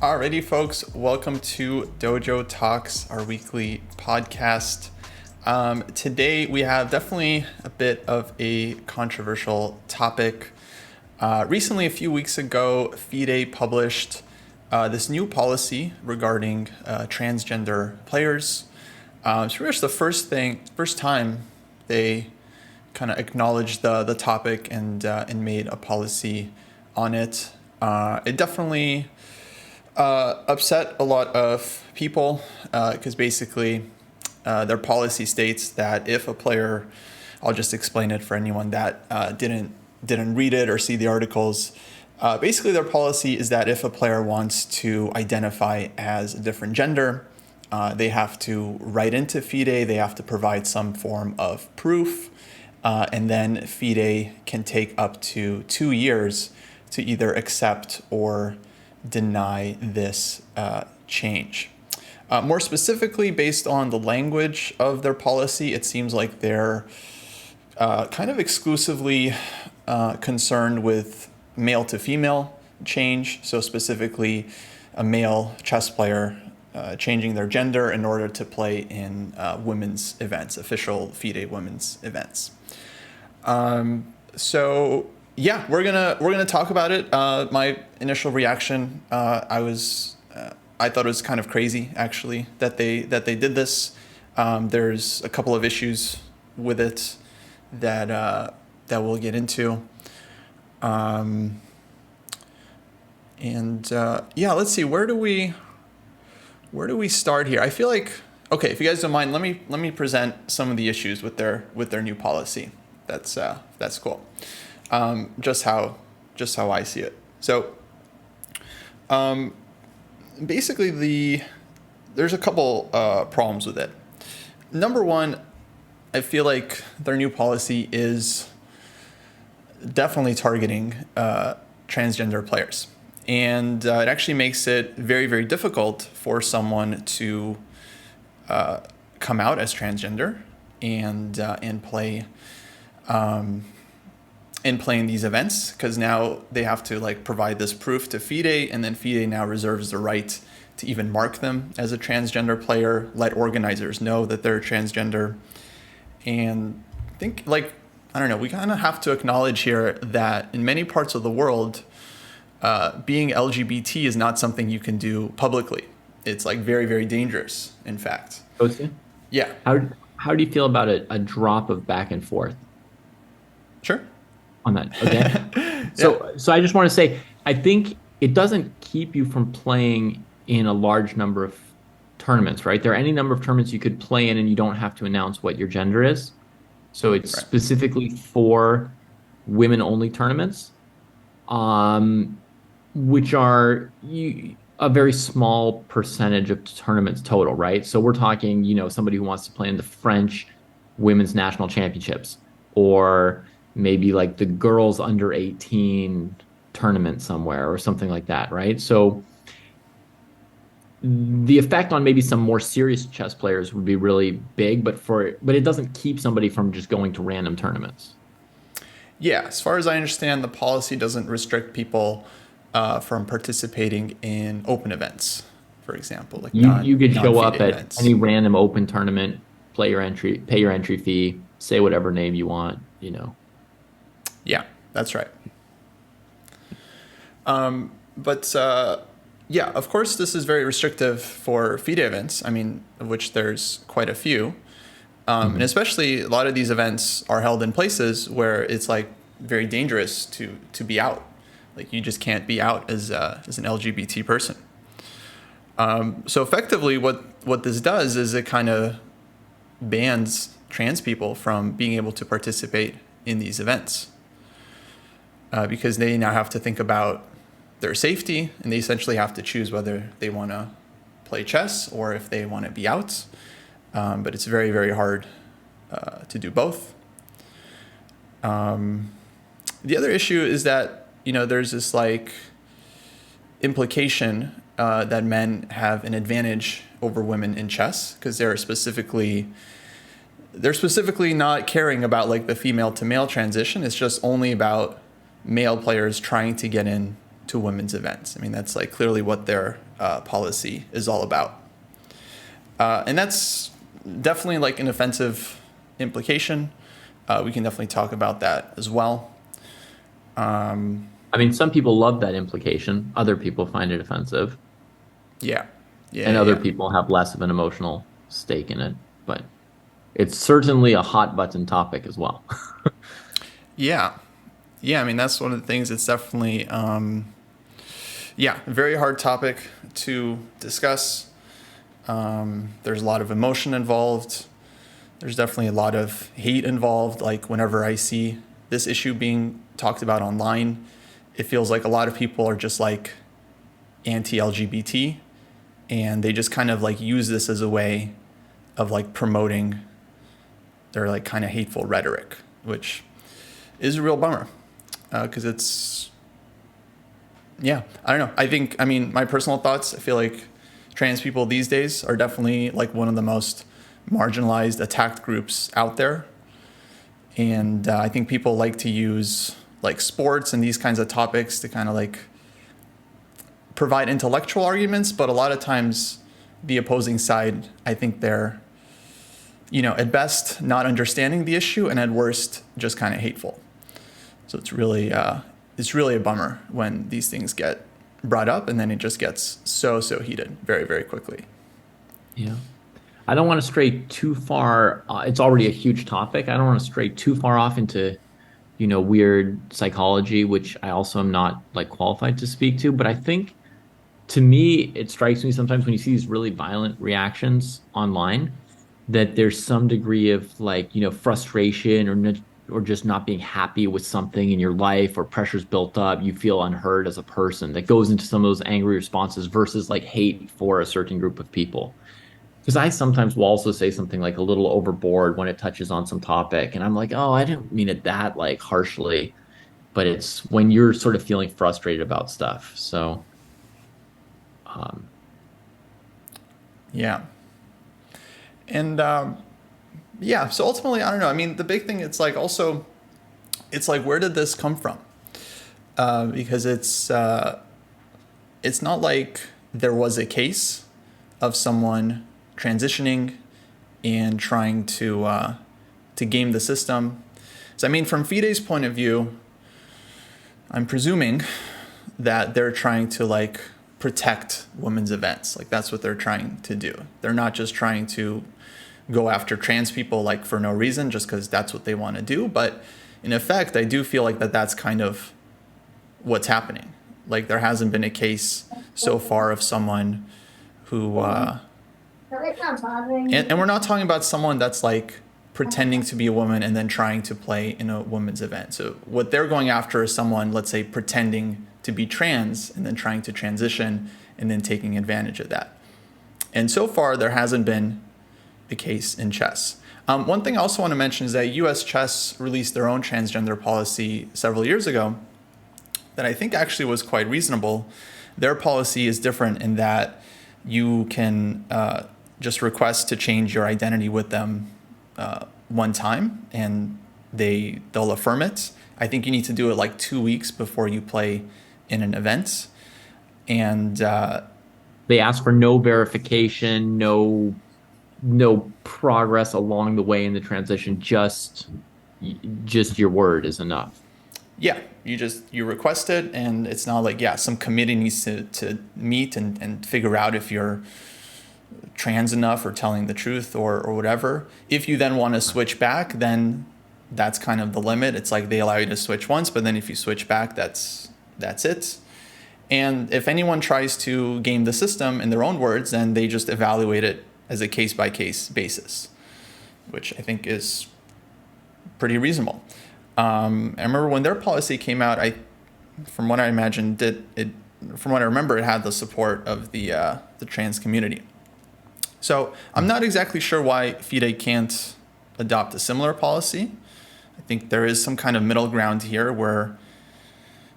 Alrighty, folks, welcome to Dojo Talks, our weekly podcast. Today we have definitely a bit of a controversial topic. Recently, a few weeks ago, FIDE published this new policy regarding transgender players. It's pretty much the first time they kind of acknowledged the topic and made a policy on it. It definitely upset a lot of people because basically their policy states that if a player, I'll just explain it for anyone that didn't read it or see the articles. Basically, their policy is that if a player wants to identify as a different gender, they have to write into FIDE, they have to provide some form of proof, and then FIDE can take up to 2 years to either accept or deny this change. More specifically, based on the language of their policy, it seems like they're kind of exclusively concerned with male to female change. So specifically, a male chess player changing their gender in order to play in women's events, official FIDE women's events. Yeah, we're gonna talk about it. My initial reaction, I thought it was kind of crazy actually that they did this. There's a couple of issues with it that we'll get into. Yeah, let's see. Where do we start here? I feel like, okay, if you guys don't mind, let me present some of the issues with their new policy. That's cool. Just how I see it. So, basically there's a couple problems with it. Number one, I feel like their new policy is definitely targeting transgender players, and it actually makes it very, very difficult for someone to come out as transgender and play. In playing these events, because now they have to provide this proof to FIDE, and then FIDE now reserves the right to even mark them as a transgender player, let organizers know that they're transgender. And I think I don't know, we kind of have to acknowledge here that in many parts of the world, being LGBT is not something you can do publicly. It's very, very dangerous, in fact. Kostya? Yeah. How do you feel about a drop of back and forth? Sure. On that, okay? So I just want to say, I think it doesn't keep you from playing in a large number of tournaments, right? There are any number of tournaments you could play in and you don't have to announce what your gender is. So it's right. Specifically for women-only tournaments, which are a very small percentage of tournaments total, right? So we're talking, somebody who wants to play in the French Women's National Championships, or maybe the girls under 18 tournament somewhere or something like that, right? So the effect on maybe some more serious chess players would be really big, but it doesn't keep somebody from just going to random tournaments. Yeah, as far as I understand, the policy doesn't restrict people from participating in open events, for example. You could show up events. At any random open tournament, pay your entry fee, say whatever name you want, Yeah, that's right. Yeah, of course, this is very restrictive for FIDE events, of which there's quite a few. And especially a lot of these events are held in places where it's very dangerous to be out. You just can't be out as an LGBT person. So effectively what this does is it kind of bans trans people from being able to participate in these events. Because they now have to think about their safety, and they essentially have to choose whether they want to play chess or if they want to be out. But it's very, very hard to do both. The other issue is that, there's this implication that men have an advantage over women in chess because they're specifically not caring about the female to male transition. It's just only about male players trying to get in to women's events. That's clearly what they're policy is all about. And that's definitely like an offensive implication. We can definitely talk about that as well. I mean, some people love that implication. Other people find it offensive, Yeah. Yeah. and Yeah. other Yeah. people have less of an emotional stake in it. But it's certainly a hot button topic as well. Yeah. Yeah. I mean, that's one of the things. It's definitely, yeah, a very hard topic to discuss. There's a lot of emotion involved. There's definitely a lot of hate involved. Like whenever I see this issue being talked about online, it feels like a lot of people are just like anti-LGBT, and they just kind of like use this as a way of like promoting their like kind of hateful rhetoric, which is a real bummer because it's, yeah, I don't know. I mean, my personal thoughts, I feel like trans people these days are definitely like one of the most marginalized, attacked groups out there. And I think people like to use like sports and these kinds of topics to kind of like provide intellectual arguments, but a lot of times the opposing side, I think they're, at best not understanding the issue, and at worst just kind of hateful. So it's really a bummer when these things get brought up, and then it just gets so heated very, very quickly. Yeah. I don't want to stray too far. It's already a huge topic. I don't want to stray too far off into, weird psychology, which I also am not like qualified to speak to. But I think to me, it strikes me sometimes when you see these really violent reactions online that there's some degree of like, frustration or just not being happy with something in your life or pressure's built up. You feel unheard as a person that goes into some of those angry responses versus like hate for a certain group of people. Because I sometimes will also say something like a little overboard when it touches on some topic, and I'm like, oh, I didn't mean it that like harshly, but it's when you're sort of feeling frustrated about stuff. So, um, Yeah. And yeah, so ultimately, I don't know. I mean, the big thing, it's like also, it's like, where did this come from? Because it's not like there was a case of someone transitioning and trying to game the system. So I mean, from FIDE's point of view, I'm presuming that they're trying to like protect women's events. Like that's what they're trying to do. They're not just trying to go after trans people like for no reason, just because that's what they want to do. But in effect, I do feel like that's kind of what's happening. Like there hasn't been a case so far of someone who, and we're not talking about someone that's like pretending to be a woman and then trying to play in a women's event. So what they're going after is someone, let's say, pretending to be trans and then trying to transition and then taking advantage of that. And so far, there hasn't been a case in chess. One thing I also want to mention is that US Chess released their own transgender policy several years ago that I think actually was quite reasonable. Their policy is different in that you can just request to change your identity with them one time, and they'll affirm it. I think you need to do it like 2 weeks before you play in an event, and they ask for no verification, no progress along the way in the transition. Just your word is enough. yeah, you request it, and it's not like, yeah, some committee needs to meet and figure out if you're trans enough or telling the truth or whatever. If you then want to switch back, then that's kind of the limit. It's like they allow you to switch once, but then if you switch back, that's it. And if anyone tries to game the system in their own words, then they just evaluate it as a case-by-case basis, which I think is pretty reasonable. I remember when their policy came out, from what I imagined, from what I remember, it had the support of the trans community. So I'm not exactly sure why FIDE can't adopt a similar policy. I think there is some kind of middle ground here where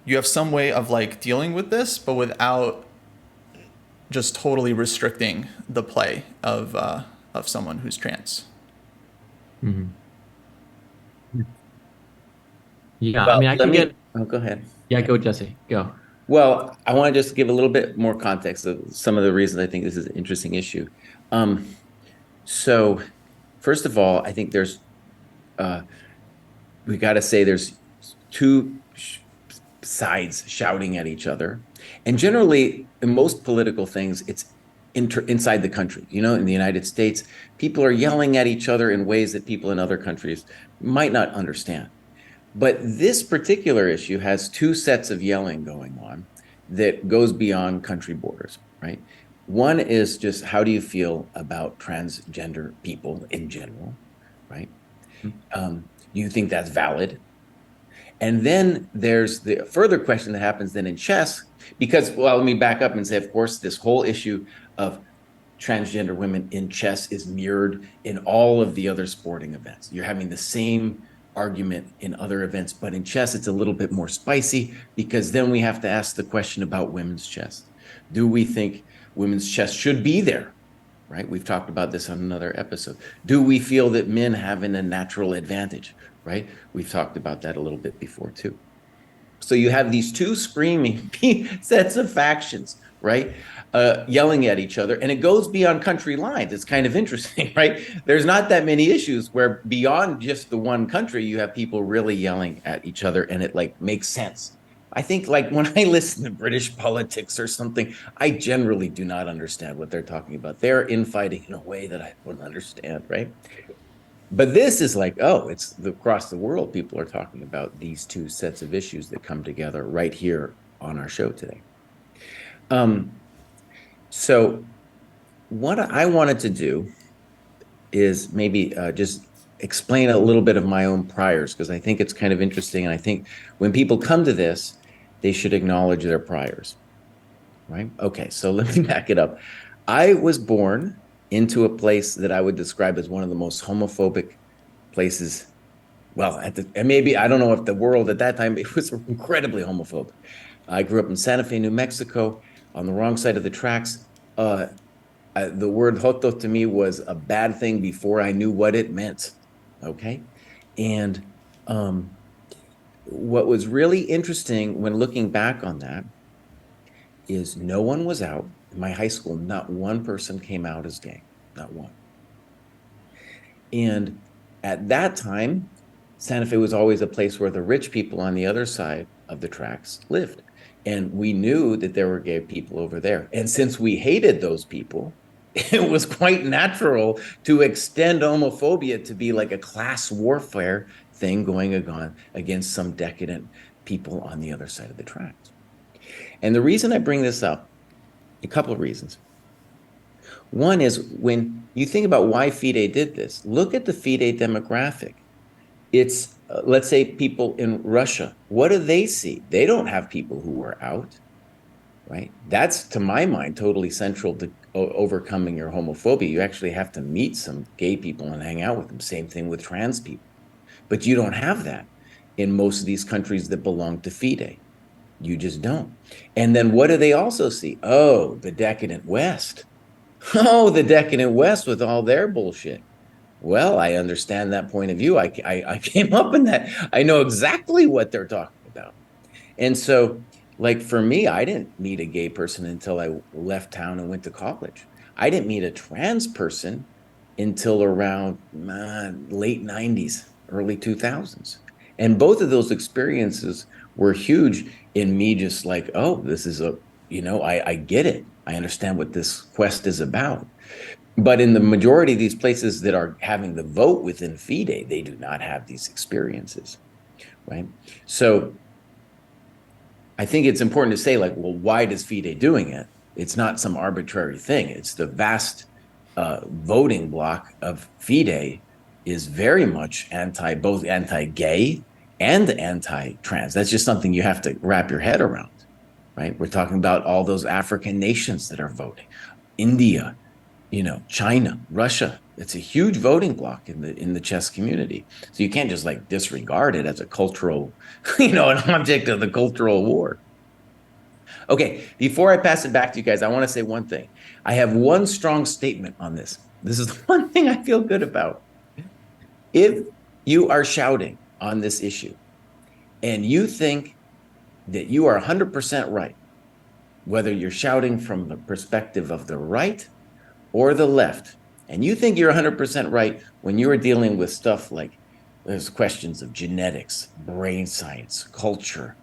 you have some way of like dealing with this, but without just totally restricting the play of someone who's trans. Mm-hmm. Yeah, I Well, mean, I let can me. get. Oh, go ahead. Yeah, go, Jesse. Go. Well, I want to just give a little bit more context of some of the reasons I think this is an interesting issue. Um, so, first of all, I think uh, we got to say there's two sides shouting at each other. And generally, in most political things, it's inside the country. You know, in the United States, people are yelling at each other in ways that people in other countries might not understand. But this particular issue has two sets of yelling going on that goes beyond country borders, right? One is just how do you feel about transgender people in general, right? Do you think that's valid? And then there's the further question that happens then in chess, because, well, let me back up and say, of course, this whole issue of transgender women in chess is mirrored in all of the other sporting events. You're having the same argument in other events, but in chess, it's a little bit more spicy because then we have to ask the question about women's chess. Do we think women's chess should be there? Right? We've talked about this on another episode. Do we feel that men have a natural advantage? Right? We've talked about that a little bit before too. So you have these two screaming sets of factions, right? Yelling at each other. And it goes beyond country lines. It's kind of interesting, right? There's not that many issues where beyond just the one country, you have people really yelling at each other and it like makes sense. I think like when I listen to British politics or something, I generally do not understand what they're talking about. They're infighting in a way that I don't understand, right? But this is like, oh, it's across the world. People are talking about these two sets of issues that come together right here on our show today. So what I wanted to do is maybe just explain a little bit of my own priors, because I think it's kind of interesting. And I think when people come to this, they should acknowledge their priors, right? Okay, so let me back it up. I was born into a place that I would describe as one of the most homophobic places. Well, and maybe I don't know if the world at that time, it was incredibly homophobic. I grew up in Santa Fe, New Mexico, on the wrong side of the tracks. The word joto to me was a bad thing before I knew what it meant. Okay. And what was really interesting when looking back on that is no one was out. In my high school, not one person came out as gay, not one. And at that time, Santa Fe was always a place where the rich people on the other side of the tracks lived. And we knew that there were gay people over there. And since we hated those people, it was quite natural to extend homophobia to be like a class warfare thing going on against some decadent people on the other side of the tracks. And the reason I bring this up, a couple of reasons. One is when you think about why FIDE did this, look at the FIDE demographic. It's, let's say, people in Russia. What do they see? They don't have people who are out, right? That's, to my mind, totally central to overcoming your homophobia. You actually have to meet some gay people and hang out with them. Same thing with trans people. But you don't have that in most of these countries that belong to FIDE. You just don't. And then what do they also see? Oh, the decadent West. Oh, the decadent West with all their bullshit. Well, I understand that point of view. I came up in that. I know exactly what they're talking about. And so, like for me, I didn't meet a gay person until I left town and went to college. I didn't meet a trans person until around late 90s, early 2000s. And both of those experiences were huge in me just like, oh, this is I get it. I understand what this quest is about. But in the majority of these places that are having the vote within FIDE, they do not have these experiences, right? So I think it's important to say, like, well, why does FIDE doing it? It's not some arbitrary thing. It's the vast voting block of FIDE is very much both anti-gay and anti-trans. That's just something you have to wrap your head around, right? We're talking about all those African nations that are voting, India, China, Russia. It's a huge voting bloc in the chess community. So you can't just like disregard it as a cultural, an object of the cultural war. Okay, before I pass it back to you guys, I want to say one thing. I have one strong statement on this. This is the one thing I feel good about. If you are shouting on this issue and you think that you are 100% right, whether you're shouting from the perspective of the right or the left, and you think you're 100% right when you are dealing with stuff like there's questions of genetics, brain science, culture,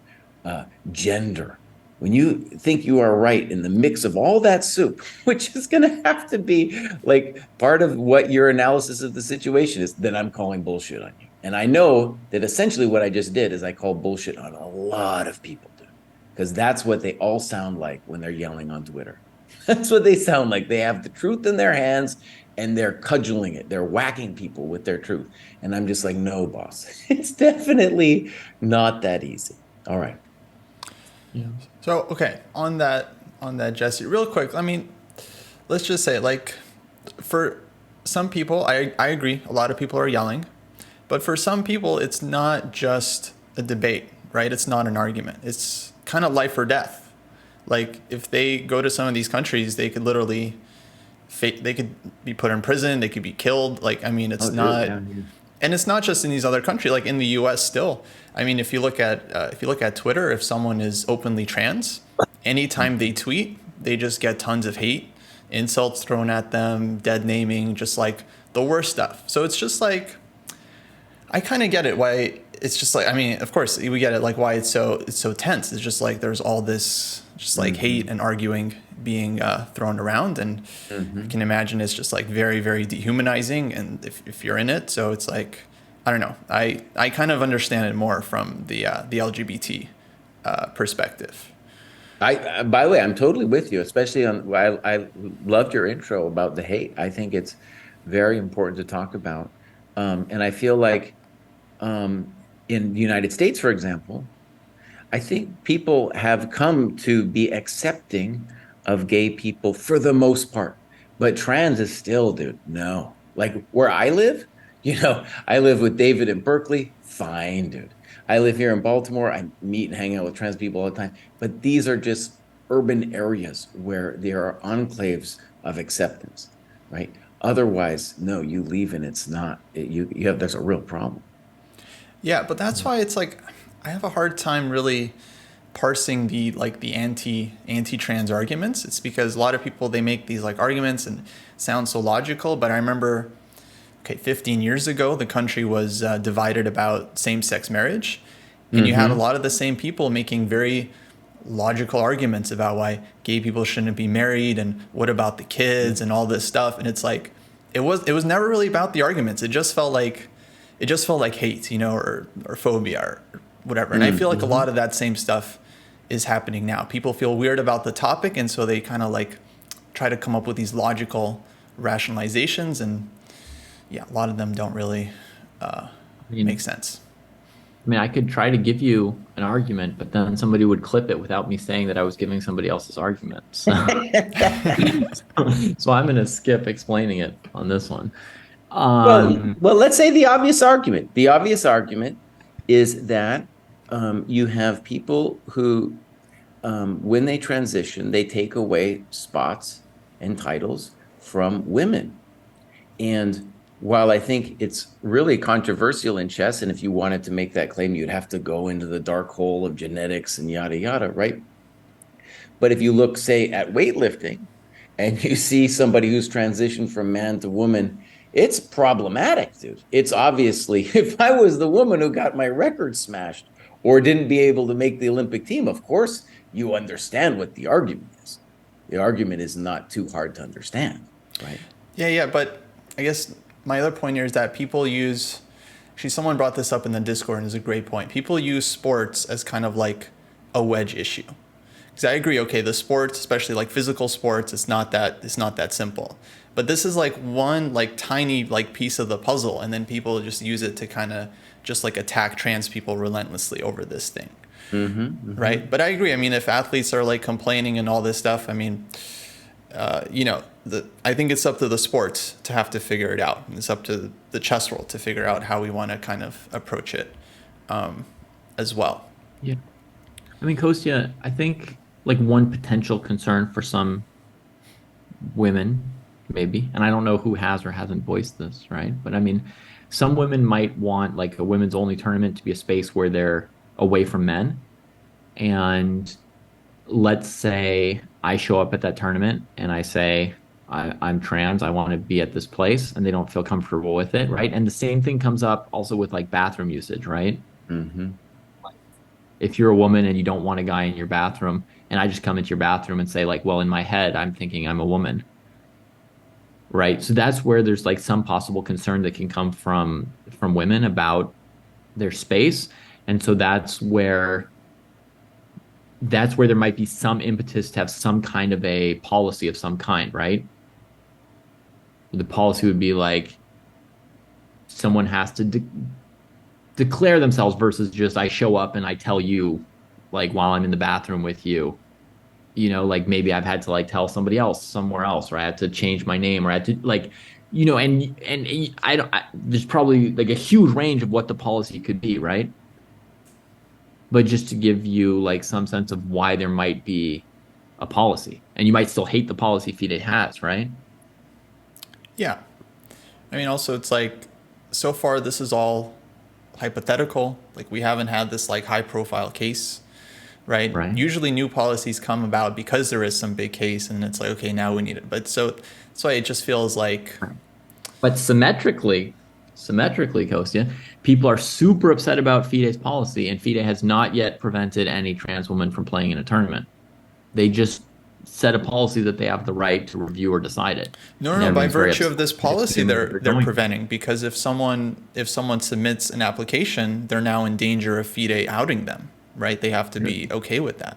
gender. When you think you are right in the mix of all that soup, which is going to have to be like part of what your analysis of the situation is, then I'm calling bullshit on you. And I know that essentially what I just did is I called bullshit on a lot of people, dude, because that's what they all sound like when they're yelling on Twitter. That's what they sound like. They have the truth in their hands and they're cudgeling it. They're whacking people with their truth. And I'm just like, no, boss, it's definitely not that easy. All right. Yeah. So, okay, on that, Jesse, real quick, I mean, let's just say, like, for some people, I agree, a lot of people are yelling, but for some people, it's not just a debate, right? It's not an argument. It's kind of life or death. Like, if they go to some of these countries, they could literally, they could be put in prison, they could be killed. Like, I mean, it's not, Yeah. and it's not just in these other countries. Like in the U.S. still, I mean, if you look at Twitter, if someone is openly trans, anytime they tweet, they just get tons of hate, insults thrown at them, dead naming, just like the worst stuff. So it's just like, I kind of get it why it's just like, I mean, of course we get it, like why it's so tense. It's just like there's all this just like hate and arguing being thrown around, and I can imagine it's just like very, very dehumanizing. And if you're in it, so it's like, I don't know, I kind of understand it more from the LGBT perspective. By the way, I'm totally with you, especially on, I loved your intro about the hate. I think it's very important to talk about. And I feel like in the United States, for example, I think people have come to be accepting of gay people for the most part, but trans is still, dude, no. Like where I live, I live with David in Berkeley, fine, dude. I live here in Baltimore, I meet and hang out with trans people all the time, but these are just urban areas where there are enclaves of acceptance, right? Otherwise, no, you leave and it's not, you have, there's a real problem. Yeah, but that's why it's like I have a hard time really parsing the anti-trans arguments. It's because a lot of people, they make these like arguments and sound so logical, but I remember 15 years ago the country was divided about same-sex marriage, and you had a lot of the same people making very logical arguments about why gay people shouldn't be married and what about the kids and all this stuff. And it's like it was never really about the arguments. It just felt like hate, or phobia or whatever. And I feel like a lot of that same stuff is happening now. People feel weird about the topic, and so they kind of like try to come up with these logical rationalizations, and yeah, a lot of them don't really make sense. I mean, I could try to give you an argument, but then somebody would clip it without me saying that I was giving somebody else's argument. So, so I'm going to skip explaining it on this one. Well, let's say the obvious argument. The obvious argument is that you have people who, when they transition, they take away spots and titles from women. And while I think it's really controversial in chess, and if you wanted to make that claim, you'd have to go into the dark hole of genetics and yada, yada, right? But if you look, say, at weightlifting, and you see somebody who's transitioned from man to woman, it's problematic, dude. It's obviously, if I was the woman who got my record smashed or didn't be able to make the Olympic team, of course, you understand what the argument is. The argument is not too hard to understand, right? Yeah, but I guess my other point here is that people use, actually someone brought this up in the Discord and it's a great point. People use sports as kind of like a wedge issue. Because I agree, okay, the sports, especially like physical sports, it's not that simple. But this is like one like tiny like piece of the puzzle, and then people just use it to kind of just like attack trans people relentlessly over this thing. Right? But I agree. I mean, if athletes are like complaining and all this stuff, I mean, I think it's up to the sports to have to figure it out. It's up to the chess world to figure out how we want to kind of approach it as well. Yeah. I mean, Kostya, I think like one potential concern for some women, maybe, and I don't know who has or hasn't voiced this, right? But I mean, some women might want like a women's only tournament to be a space where they're away from men. And let's say I show up at that tournament and I say, I'm trans, I want to be at this place, and they don't feel comfortable with it, right? And the same thing comes up also with like bathroom usage, right? Mm-hmm. If you're a woman and you don't want a guy in your bathroom, and I just come into your bathroom and say, like, well, in my head, I'm thinking I'm a woman, right? So that's where there's like some possible concern that can come from women about their space. And so that's where there might be some impetus to have some kind of a policy of some kind, right? The policy would be like someone has to declare themselves versus just I show up and I tell you, like while I'm in the bathroom with you, like maybe I've had to like tell somebody else somewhere else, or I had to change my name, or I had to like, and I don't. There's probably like a huge range of what the policy could be, right? But just to give you like some sense of why there might be a policy, and you might still hate the policy FIDE has, right? Yeah. I mean, also, it's like, so far, this is all hypothetical. Like, we haven't had this like high profile case, right? Right. Usually new policies come about because there is some big case and it's like, okay, now we need it. But so that's why it just feels like, But symmetrically, Kostya, people are super upset about FIDE's policy, and FIDE has not yet prevented any trans woman from playing in a tournament. They just set a policy that they have the right to review or decide it. no, And no, no, by everyone's very virtue upset. of this They're policy, assuming that they're going to. preventing, because if someone submits an application, they're now in danger of FIDE outing them, right? They have to be okay with that.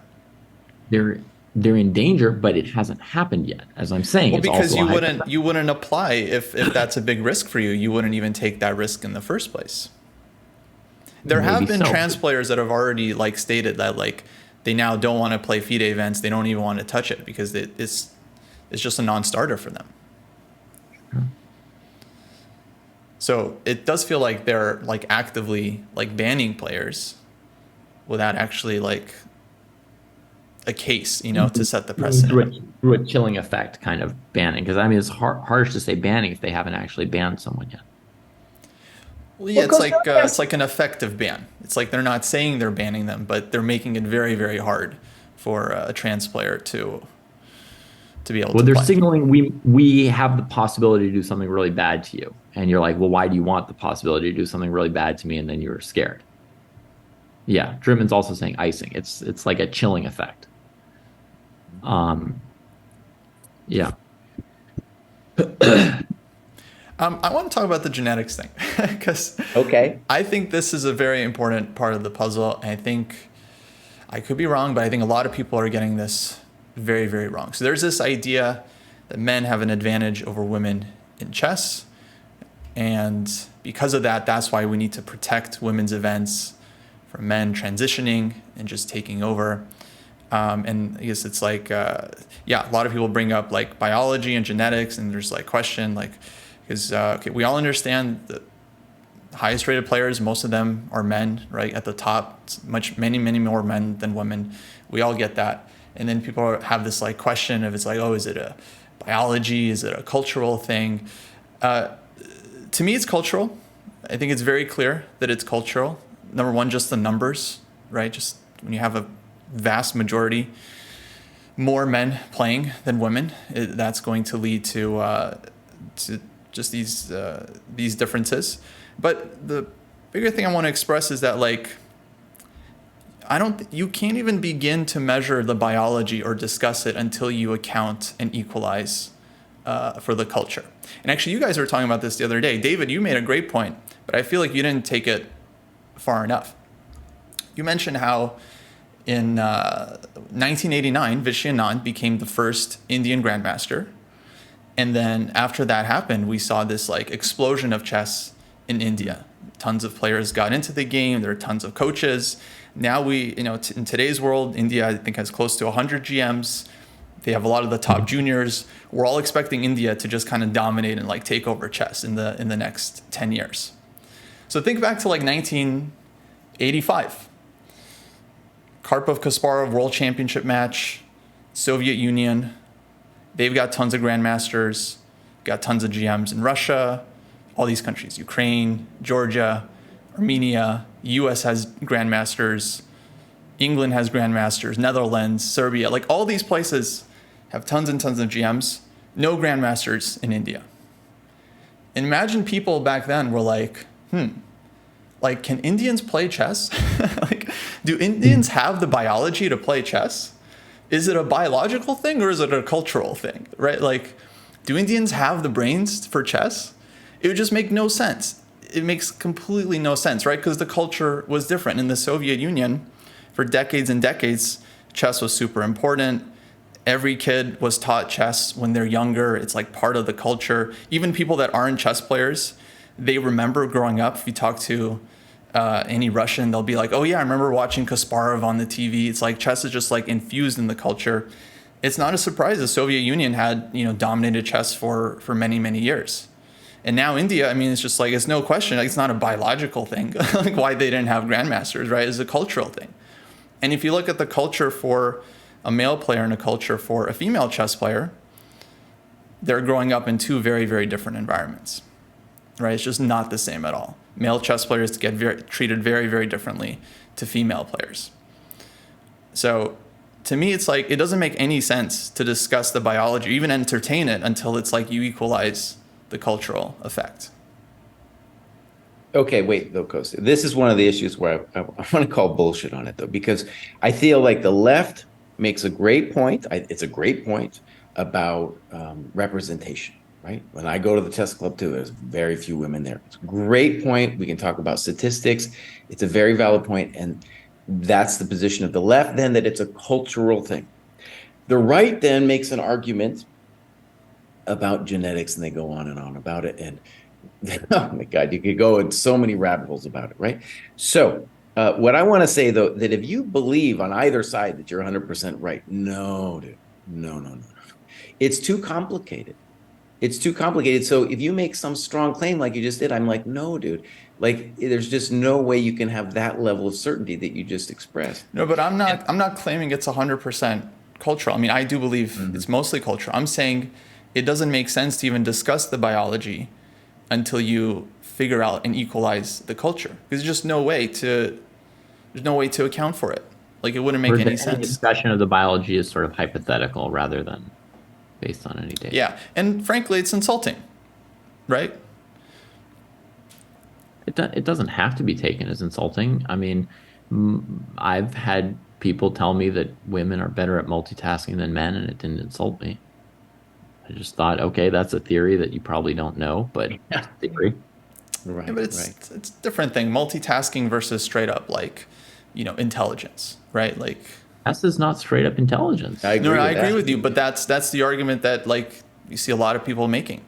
They're in danger, but it hasn't happened yet. As I'm saying, Well, it's because also a hypothetical. you wouldn't apply if that's a big risk for you. You wouldn't even take that risk in the first place. There have Maybe been so. trans players that have already like stated that like they now don't want to play FIDE events. They don't even want to touch it because it's just a non-starter for them. So it does feel like they're like actively like banning players without actually like a case, to set the precedent. Through a chilling effect kind of banning. Because I mean, it's harsh to say banning if they haven't actually banned someone yet. Well, yeah, Well, it's like an effective ban. It's like they're not saying they're banning them, but they're making it very, very hard for a trans player to be able Well, to they're play. signaling we have the possibility to do something really bad to you, and you're like, well, why do you want the possibility to do something really bad to me? And then you're scared. Yeah, Drittman's also saying icing. It's like a chilling effect. Um, yeah. I want to talk about the genetics thing because Okay. I think this is a very important part of the puzzle. And I think I could be wrong, but I think a lot of people are getting this very, very wrong. So there's this idea that men have an advantage over women in chess. And because of that, that's why we need to protect women's events from men transitioning and just taking over. And I guess it's like, a lot of people bring up like biology and genetics, and there's like question like, because we all understand the highest rated players, most of them are men, right? At the top, it's many more men than women. We all get that. And then people have this like question of it's like, oh, is it a biology? Is it a cultural thing? To me, it's cultural. I think it's very clear that it's cultural. Number one, just the numbers, right? Just when you have a vast majority more men playing than women, that's going to lead to just these differences. But the bigger thing I want to express is that like you can't even begin to measure the biology or discuss it until you account and equalize for the culture. And actually, you guys were talking about this the other day. David, you made a great point, but I feel like you didn't take it far enough. You mentioned how in 1989, Vishy Anand became the first Indian grandmaster. And then after that happened, we saw this like explosion of chess in India. Tons of players got into the game. There are tons of coaches. Now in today's world, India, I think, has close to 100 GMs. They have a lot of the top juniors. We're all expecting India to just kind of dominate and like take over chess in the next 10 years. So think back to like 1985. Karpov-Kasparov World Championship match, Soviet Union. They've got tons of grandmasters, got tons of GMs in Russia, all these countries, Ukraine, Georgia, Armenia. US has grandmasters England has grandmasters, Netherlands, Serbia, like all these places have tons and tons of GMs, no grandmasters in India. And imagine people back then were like, like, can Indians play chess? Like, do Indians have the biology to play chess? Is it a biological thing or is it a cultural thing, right? Like, do Indians have the brains for chess? It would just make no sense. It makes completely no sense, right? Because the culture was different. In the Soviet Union, for decades and decades, chess was super important. Every kid was taught chess when they're younger. It's like part of the culture. Even people that aren't chess players, they remember growing up. If you talk to any Russian, they'll be like, oh yeah, I remember watching Kasparov on the TV. It's like chess is just like infused in the culture. It's not a surprise the Soviet Union had, dominated chess for many, many years. And now India, I mean, it's just like, it's no question. Like, it's not a biological thing. Like why they didn't have grandmasters, right? It's a cultural thing. And if you look at the culture for a male player and a culture for a female chess player, they're growing up in two very, very different environments, right? It's just not the same at all. Male chess players get treated very, very differently to female players. So to me, it's like, it doesn't make any sense to discuss the biology, even entertain it until it's like you equalize the cultural effect. Okay, wait, though, Kostya. This is one of the issues where I want to call bullshit on it, though, because I feel like the left makes a great point. It's a great point about representation, right? When I go to the chess club, too, there's very few women there. It's a great point. We can talk about statistics. It's a very valid point, and that's the position of the left, then, that it's a cultural thing. The right, then, makes an argument about genetics, and they go on and on about it, and oh my God, you could go in so many rabbit holes about it, right? So what I want to say, though, that if you believe on either side that you're 100% right, no, dude, no. It's too complicated. It's too complicated. So if you make some strong claim like you just did, I'm like, no, dude. Like, there's just no way you can have that level of certainty that you just expressed. No, but I'm not claiming it's 100% cultural. I mean, I do believe it's mostly cultural. I'm saying it doesn't make sense to even discuss the biology until you figure out and equalize the culture. There's just no way to account for it. Like, it wouldn't make any sense. Any discussion of the biology is sort of hypothetical rather than based on any data. Yeah, and frankly, it's insulting, right? It doesn't have to be taken as insulting. I mean, I've had people tell me that women are better at multitasking than men, and it didn't insult me. I just thought, okay, that's a theory that you probably don't know, but it's a theory. Right, yeah, but it's a different thing. Multitasking versus straight up, like, intelligence, right? Like, chess is not straight up intelligence. I agree with you, but that's the argument that, like, you see a lot of people making.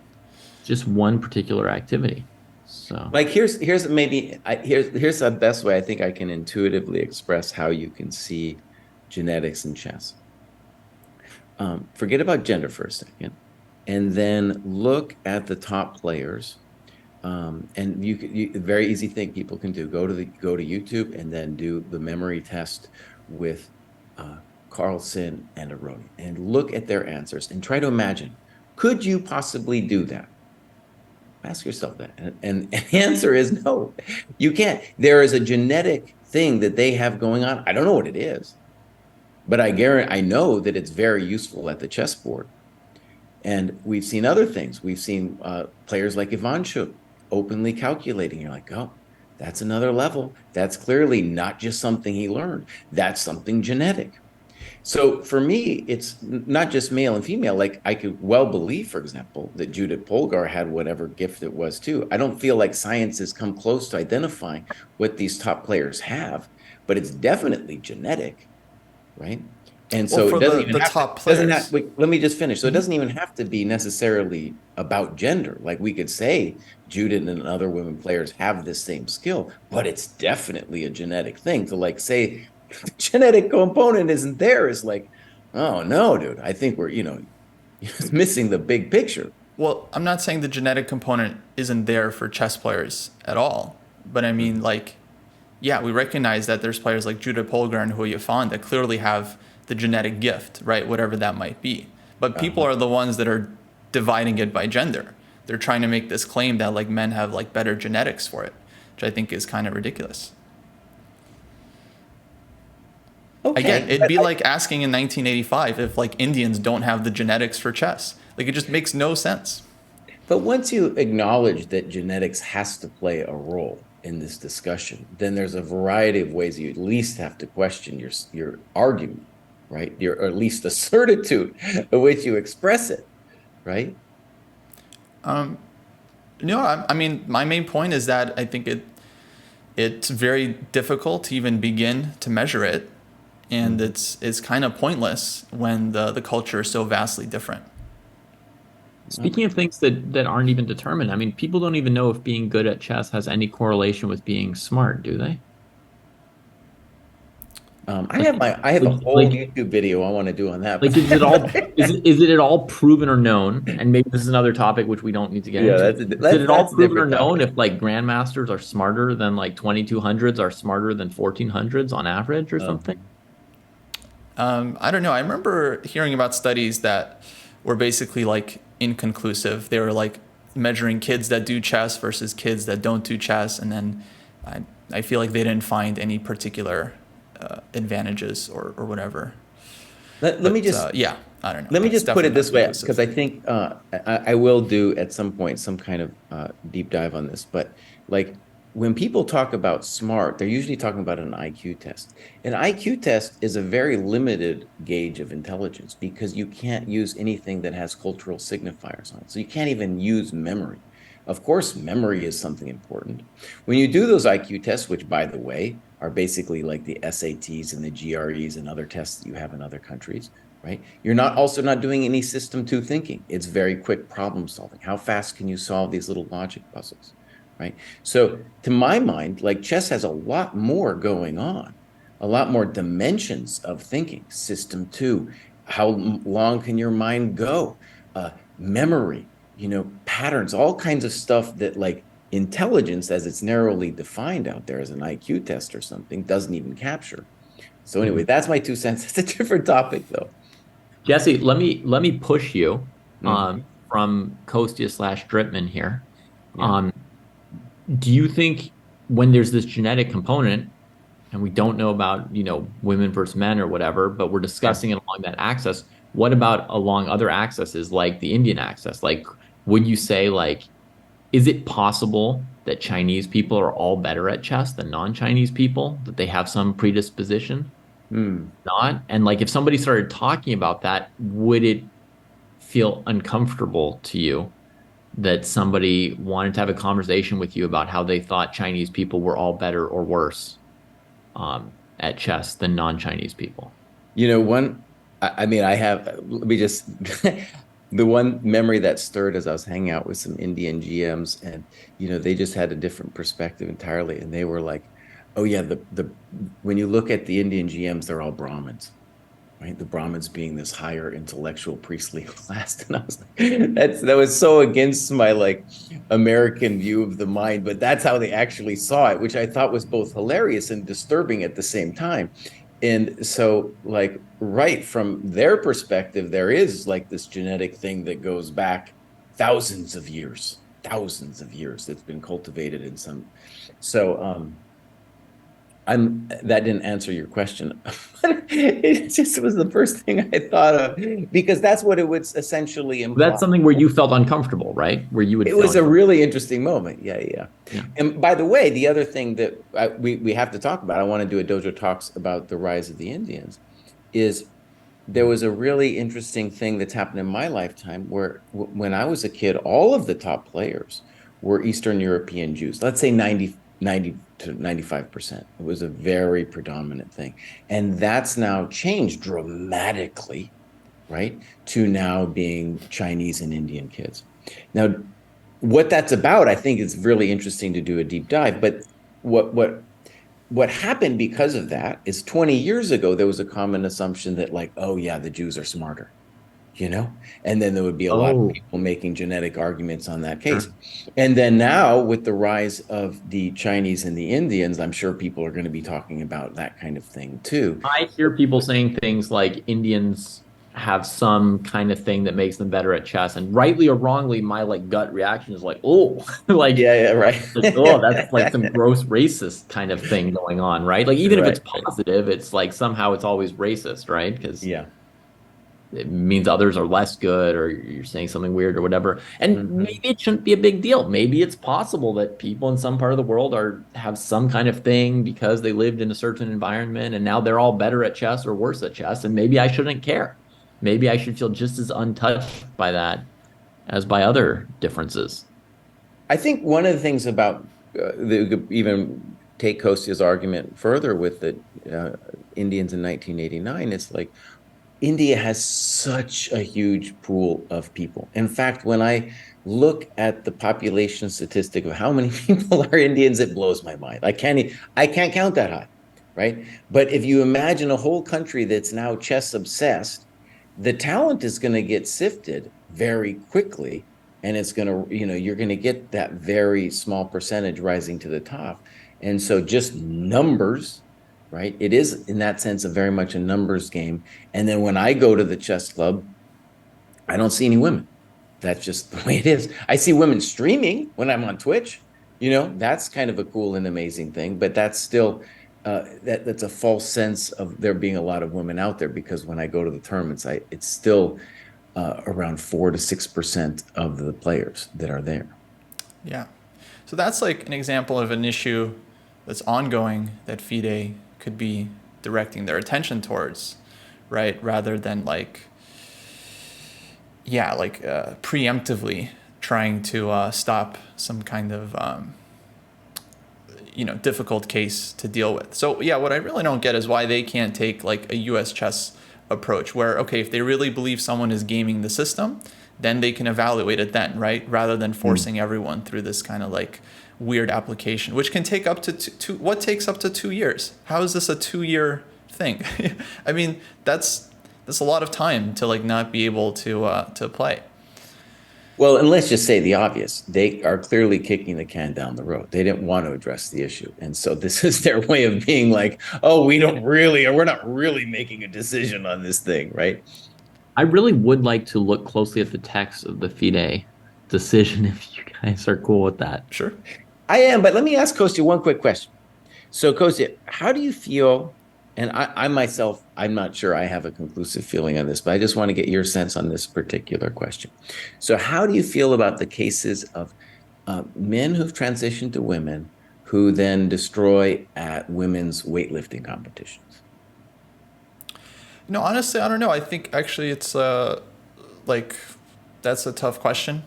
Just one particular activity. So, like, here's the best way I think I can intuitively express how you can see genetics in chess. Forget about gender for a second, and then look at the top players. And you very easy thing people can do: go to YouTube and then do the memory test with Carlsen and Aroni, and look at their answers and try to imagine, could you possibly do that? Ask yourself that, and the answer is no, you can't. There is a genetic thing that they have going on. I don't know what it is, but I know that it's very useful at the chessboard. And we've seen other things. We've seen players like Ivanchuk openly calculating. You're like, oh, that's another level. That's clearly not just something he learned. That's something genetic. So for me, it's not just male and female. Like, I could well believe, for example, that Judith Polgar had whatever gift it was too. I don't feel like science has come close to identifying what these top players have, but it's definitely genetic, right? And so for it doesn't even the have top to, players. wait, let me just finish. So it doesn't even have to be necessarily about gender. Like, we could say Judith and other women players have the same skill, but it's definitely a genetic thing. To, like, say the genetic component isn't there is like, oh no, dude, I think we're missing the big picture. Well, I'm not saying the genetic component isn't there for chess players at all, but I mean, like, yeah, we recognize that there's players like Judith Polgar and Hou Yifan that clearly have the genetic gift, right? Whatever that might be. But people are the ones that are dividing it by gender. They're trying to make this claim that, like, men have, like, better genetics for it, which I think is kind of ridiculous. again, Okay, it'd be like asking in 1985 if like Indians don't have the genetics for chess. Like it just makes no sense. but once you acknowledge that genetics has to play a role in this discussion, then there's a variety of ways you at least have to question your argument, right? Or at least the certitude of which you express it, right? No, I mean, my main point is that I think it's very difficult to even begin to measure it, and Mm-hmm. it's kind of pointless when the culture is so vastly different. Speaking of things that aren't even determined, I mean, people don't even know if being good at chess has any correlation with being smart, do they? I Like, have I have a like, whole like, YouTube video I want to do on that. like, is it at all proven or known? And maybe this is another topic which we don't need to get Yeah, into. Is it at all that's a proven or different known topic. if like grandmasters are smarter than like 2200s are smarter than 1400s on average or something? Um, I don't know. I remember hearing about studies that were basically like inconclusive. They were like measuring kids that do chess versus kids that don't do chess, and then I, I feel like they didn't find any particular advantages or whatever. let me But just yeah, I don't know. let me It's just put it definitely not this way, because conclusive. I think I will do at some point some kind of deep dive on this. But like when people talk about smart, they're usually talking about an IQ test. An IQ test is a very limited gauge of intelligence because you can't use anything that has cultural signifiers on it. So you can't even use memory. Of course, memory is something important. When you do those IQ tests, which by the way are basically like the SATs and the GREs and other tests that you have in other countries, right? You're not also not doing any system two thinking. It's very quick problem solving. How fast can you solve these little logic puzzles, right? So to my mind, like chess has a lot more going on, a lot more dimensions of thinking. System two, how long can your mind go? Memory, patterns, all kinds of stuff that like intelligence, as it's narrowly defined out there as an IQ test or something, doesn't even capture. So anyway, Mhm. that's my 2 cents. It's a different topic though. Jesse, let me push you Mhm. from Kostya slash Dritman here. Yeah. Um, do you think when there's this genetic component, and we don't know about, women versus men or whatever, but we're Yeah. discussing it along that axis, what about along other axes like the Indian axis? Like, would you say like, is it possible that Chinese people are all better at chess than non-Chinese people, that they have some predisposition? Hmm. Not? And like if somebody started talking about that, would it feel uncomfortable to you that somebody wanted to have a conversation with you about how they thought Chinese people were all better or worse at chess than non-Chinese people? I mean, let me just, the one memory that stirred as I was hanging out with some Indian GMs and, they just had a different perspective entirely. And they were like, oh yeah, when you look at the Indian GMs, they're all Brahmins, right? The Brahmins being this higher intellectual priestly class. And I was like, that was so against my like American view of the mind, but that's how they actually saw it, which I thought was both hilarious and disturbing at the same time. And so, like, right from their perspective, there is like this genetic thing that goes back thousands of years that's been cultivated in some. So, that didn't answer your question. It just was the first thing I thought of because that's what it would essentially imply. That's something where you felt uncomfortable, right? Where you would It feel was a uncomfortable. really interesting moment. Yeah, yeah. Yeah. And by the way, the other thing that we have to talk about, I want to do a Dojo Talks about the rise of the Indians, is there was a really interesting thing that's happened in my lifetime where when I was a kid, all of the top players were Eastern European Jews. Let's say 90 to 95%. It was a very predominant thing. And that's now changed dramatically, right? To now being Chinese and Indian kids. Now, what that's about, I think it's really interesting to do a deep dive. But what what what happened because of that is 20 years ago, there was a common assumption that, like, oh, yeah, the Jews are smarter, and then there would be a lot of Oh, people making genetic arguments on that case. sure. And then now, with the rise of the Chinese and the Indians, I'm sure people are going to be talking about that kind of thing too. I hear people saying things like Indians. have some kind of thing that makes them better at chess. And rightly or wrongly, my like gut reaction is like, oh, like, Yeah, yeah, right. oh, that's like some gross racist kind of thing going on, right? Like even if it's Right, right. positive, it's like somehow it's always racist, right? Because Yeah. it means others are less good or you're saying something weird or whatever. And maybe Hmm. it shouldn't be a big deal. Maybe it's possible that people in some part of the world are have some kind of thing because they lived in a certain environment and now they're all better at chess or worse at chess. And maybe I shouldn't care. Maybe I should feel just as untouched by that as by other differences. I think one of the things about even take Kostya's argument further with the Indians in 1989, it's like India has such a huge pool of people. In fact, when I look at the population statistic of how many people are Indians, it blows my mind. I can't count that high, right? But if you imagine a whole country that's now chess obsessed, the talent is going to get sifted very quickly, and it's going to, you're going to get that very small percentage rising to the top. And so just numbers, right? It is in that sense a very much a numbers game. And then when I go to the chess club, I don't see any women. That's just the way it is. I see women streaming when I'm on Twitch. That's kind of a cool and amazing thing, but that's still that's a false sense of there being a lot of women out there, because when I go to the tournaments, it's still around 4 to 6% of the players that are there. Yeah. So that's like an example of an issue that's ongoing that FIDE could be directing their attention towards, right? Rather than like, yeah, like preemptively trying to stop some kind of, difficult case to deal with. So yeah, what I really don't get is why they can't take like a US chess approach where, okay, if they really believe someone is gaming the system, then they can evaluate it then, right? Rather than forcing everyone through this kind of like weird application, which can take up to what takes up to 2 years? How is this a 2 year thing? I mean, that's a lot of time to like not be able to play. Well, and let's just say the obvious. They are clearly kicking the can down the road. They didn't want to address the issue. And so this is their way of being like, oh, we're not really making a decision on this thing, right? I really would like to look closely at the text of the FIDE decision if you guys are cool with that. Sure. I am, but let me ask Kostya one quick question. So, Kostya, how do you feel? And I myself, I'm not sure I have a conclusive feeling on this, but I just want to get your sense on this particular question. So, how do you feel about the cases of men who've transitioned to women who then destroy at women's weightlifting competitions? No, honestly, I don't know. I think actually it's like that's a tough question.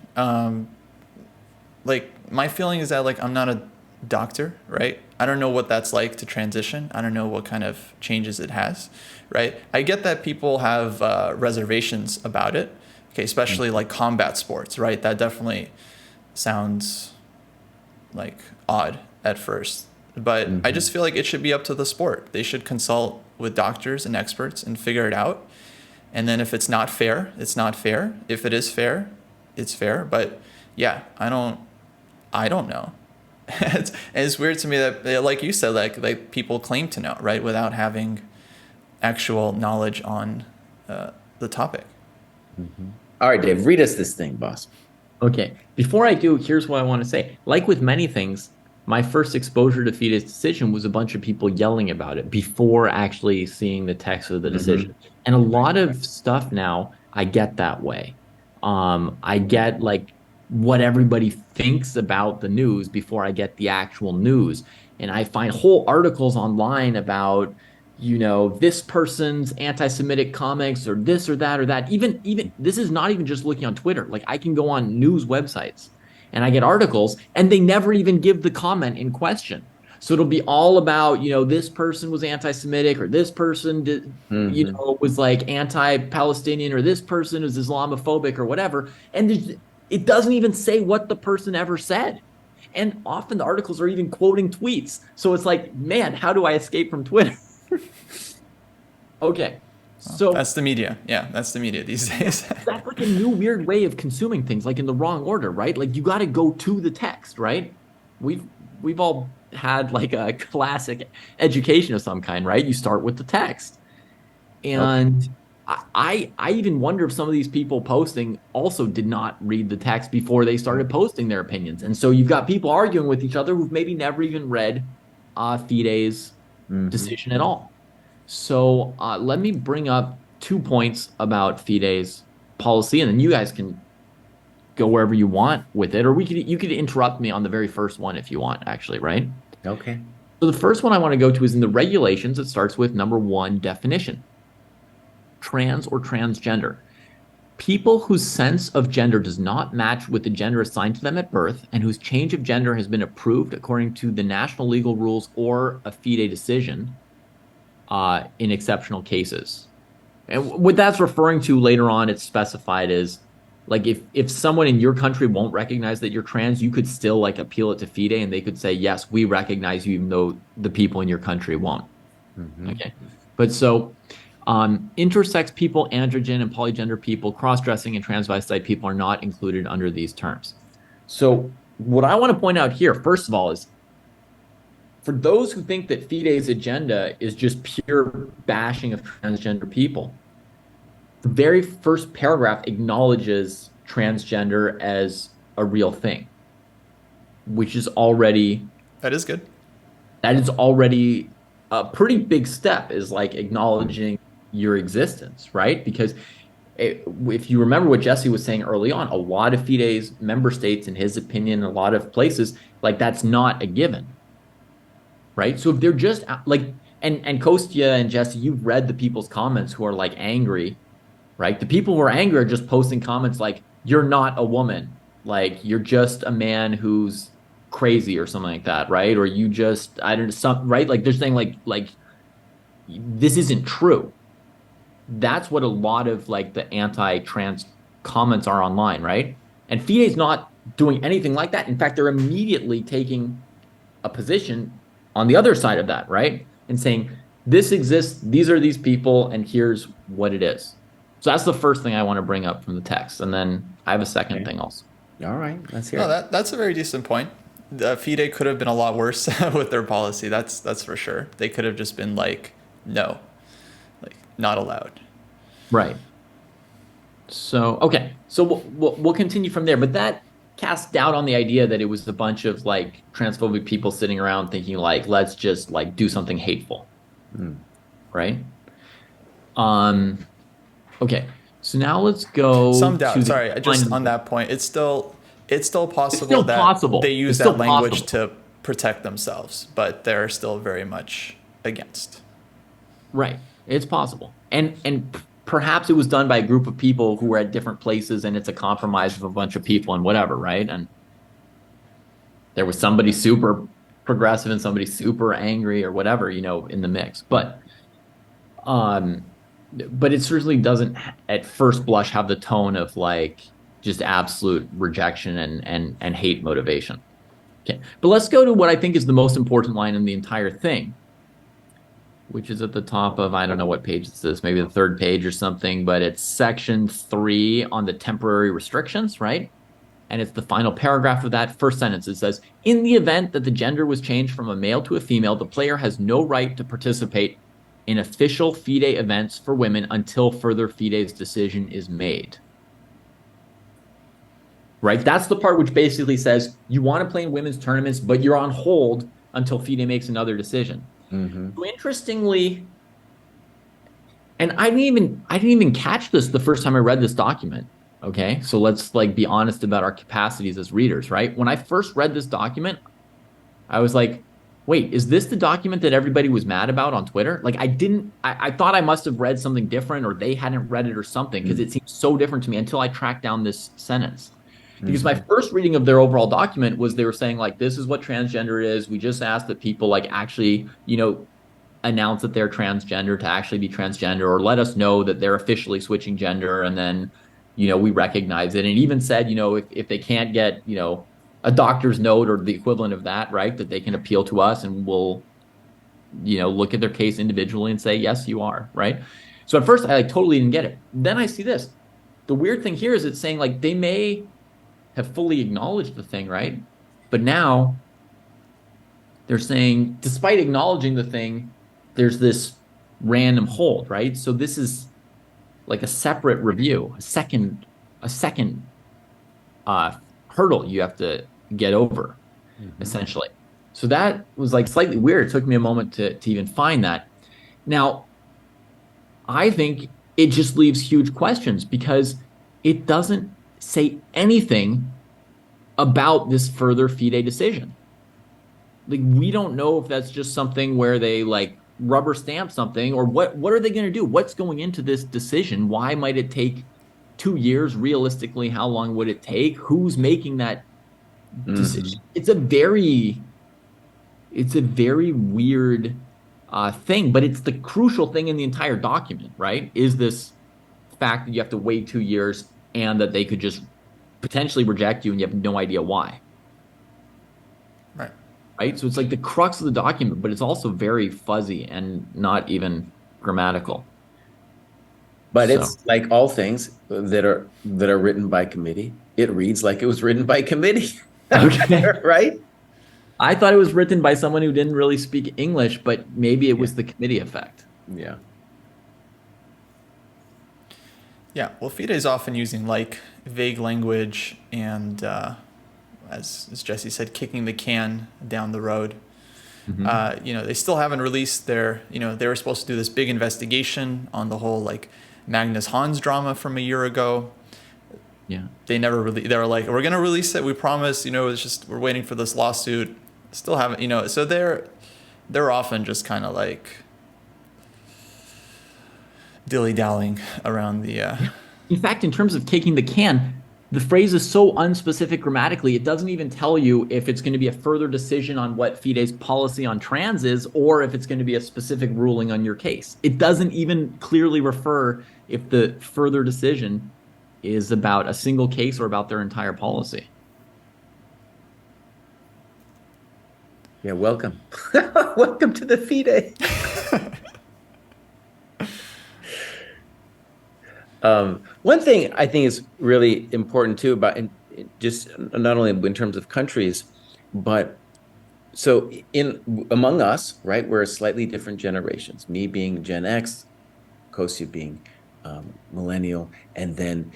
Like my feeling is that like I'm not a doctor, right? I don't know what that's like to transition. I don't know what kind of changes it has, right? I get that people have reservations about it, okay, especially like combat sports, right? That definitely sounds like odd at first, but I Mm-hmm. just feel like it should be up to the sport. They should consult with doctors and experts and figure it out. And then if it's not fair, it's not fair. If it is fair, it's fair. But yeah, I don't know. It's weird to me that, like you said, like people claim to know, right, without having actual knowledge on the topic. Mm-hmm. All right, Dave, read us this thing, boss. Okay. Before I do, here's what I want to say. Like with many things, my first exposure to FIDE's decision was a bunch of people yelling about it before actually seeing the text of the Mm-hmm. decision. And a Right, lot right. of stuff now, I get that way. I get like what everybody thinks about the news before I get the actual news. And I find whole articles online about this person's anti-Semitic comics or this or that or that. Even this is not even just looking on Twitter. Like I can go on news websites and I get articles and they never even give the comment in question. So it'll be all about, this person was anti-Semitic or this person did, Mm-hmm. was like anti-Palestinian or this person is Islamophobic or whatever. And it doesn't even say what the person ever said. And often the articles are even quoting tweets. So it's like, man, how do I escape from Twitter? Okay. Well, that's So the media. Yeah, that's the media these days. that's like a new weird way of consuming things, like in the wrong order, right? Like you got to go to the text, right? We've we've all had like a classic education of some kind, right? You start with the text. Okay. And I even wonder if some of these people posting also did not read the text before they started posting their opinions. And so you've got people arguing with each other who've maybe never even read FIDE's decision at all. So let me bring up 2 points about FIDE's policy, and then you guys can go wherever you want with it, or you could interrupt me on the very first one if you want, actually, right? Okay. So the first one I want to go to is in the regulations. It starts with number 1 definition: trans or transgender. People whose sense of gender does not match with the gender assigned to them at birth and whose change of gender has been approved according to the national legal rules or a FIDE decision in exceptional cases. And what that's referring to later on, it's specified as like if someone in your country won't recognize that you're trans, you could still like appeal it to FIDE and they could say, yes, we recognize you, even though the people in your country won't. Okay. But so intersex people, androgen and polygender people, cross-dressing and transvestite people are not included under these terms. So what I want to point out here, first of all, is for those who think that FIDE's agenda is just pure bashing of transgender people, the very first paragraph acknowledges transgender as a real thing, which is already That is good. that is already a pretty big step, is like acknowledging your existence, right? Because if you remember what Jesse was saying early on, a lot of FIDE's member states, in his opinion, a lot of places, like that's not a given, right? So if they're just like, and Kostya and Jesse, you've read the people's comments who are like angry, right? The people who are angry are just posting comments like, you're not a woman, like you're just a man who's crazy or something like that, right? Or you just, I don't know, some, right? Like they're saying like this isn't true. That's what a lot of like the anti-trans comments are online, right? And FIDE's not doing anything like that. In fact, they're immediately taking a position on the other side of that, right? And saying, this exists, these are these people, and here's what it is. So that's the first thing I want to bring up from the text. And then I have a second thing also. All right, let's hear No, it. that's a very decent point. The FIDE could have been a lot worse with their policy. That's for sure. They could have just been like, no, like not allowed. Right. So, okay. So we'll continue from there. But that casts doubt on the idea that it was a bunch of like transphobic people sitting around thinking like, let's just like do something hateful. Right? Okay. So now let's go Some doubt. to Sorry, just on that point, it's still possible still that possible. they use It's that still language possible. to protect themselves, but they're still very much against. Right. It's possible. And perhaps it was done by a group of people who were at different places and it's a compromise of a bunch of people and whatever, right? And there was somebody super progressive and somebody super angry or whatever, in the mix. But it certainly doesn't at first blush have the tone of like just absolute rejection and hate motivation. Okay. But let's go to what I think is the most important line in the entire thing, which is at the top of, I don't know what page this is, maybe the third page or something, but it's section 3 on the temporary restrictions, right? And it's the final paragraph of that first sentence. It says, in the event that the gender was changed from a male to a female, the player has no right to participate in official FIDE events for women until further FIDE's decision is made. Right? That's the part which basically says you want to play in women's tournaments, but you're on hold until FIDE makes another decision. So interestingly, and I didn't even catch this the first time I read this document. Okay, so let's like be honest about our capacities as readers, right? When I first read this document, I was like, wait, is this the document that everybody was mad about on Twitter? Like I thought I must have read something different or they hadn't read it or something because it seemed so different to me until I tracked down this sentence. Because my first reading of their overall document was they were saying like, this is what transgender is. We just asked that people like actually, announce that they're transgender to actually be transgender, or let us know that they're officially switching gender. And then, we recognize it. And it even said, if they can't get, a doctor's note or the equivalent of that, right, that they can appeal to us and we'll, look at their case individually and say, yes, you are, right? So at first I like totally didn't get it. Then I see this. The weird thing here is it's saying like they may have fully acknowledged the thing, right? But now they're saying, despite acknowledging the thing, there's this random hold, right? So this is like a separate review, a second uh, hurdle you have to get over, Mhm. essentially. So that was like slightly weird. It took me a moment to even find that. Now, I think it just leaves huge questions because it doesn't say anything about this further FIDE decision. Like we don't know if that's just something where they like rubber stamp something or what are they going to do? What's going into this decision? Why might it take 2 years? Realistically, how long would it take? Who's making that decision? Mhm. It's a very weird thing, but it's the crucial thing in the entire document, right? Is this fact that you have to wait 2 years and that they could just potentially reject you and you have no idea why, Right. right? So it's like the crux of the document, but it's also very fuzzy and not even grammatical. But So, it's like all things that are written by committee. It reads like it was written by committee, okay. right? I thought it was written by someone who didn't really speak English, but maybe it Yeah, was the committee effect. yeah. Yeah. Well, FIDE is often using like vague language and, as Jesse said, kicking the can down the road. Hmm. They still haven't released their, they were supposed to do this big investigation on the whole like Magnus Hans drama from a year ago. Yeah. They never really, they were like, we're going to release it. We promise, it's just, we're waiting for this lawsuit. Still haven't, so they're often just kind of like dilly dallying around the, Yeah. In fact, in terms of kicking the can, the phrase is so unspecific grammatically, it doesn't even tell you if it's going to be a further decision on what FIDE's policy on trans is or if it's going to be a specific ruling on your case. It doesn't even clearly refer if the further decision is about a single case or about their entire policy. Yeah, welcome. Welcome to the FIDE. One thing I think is really important too about and just not only in terms of countries, but so in among us, right, we're slightly different generations. Me being Gen X, Kostya being millennial, and then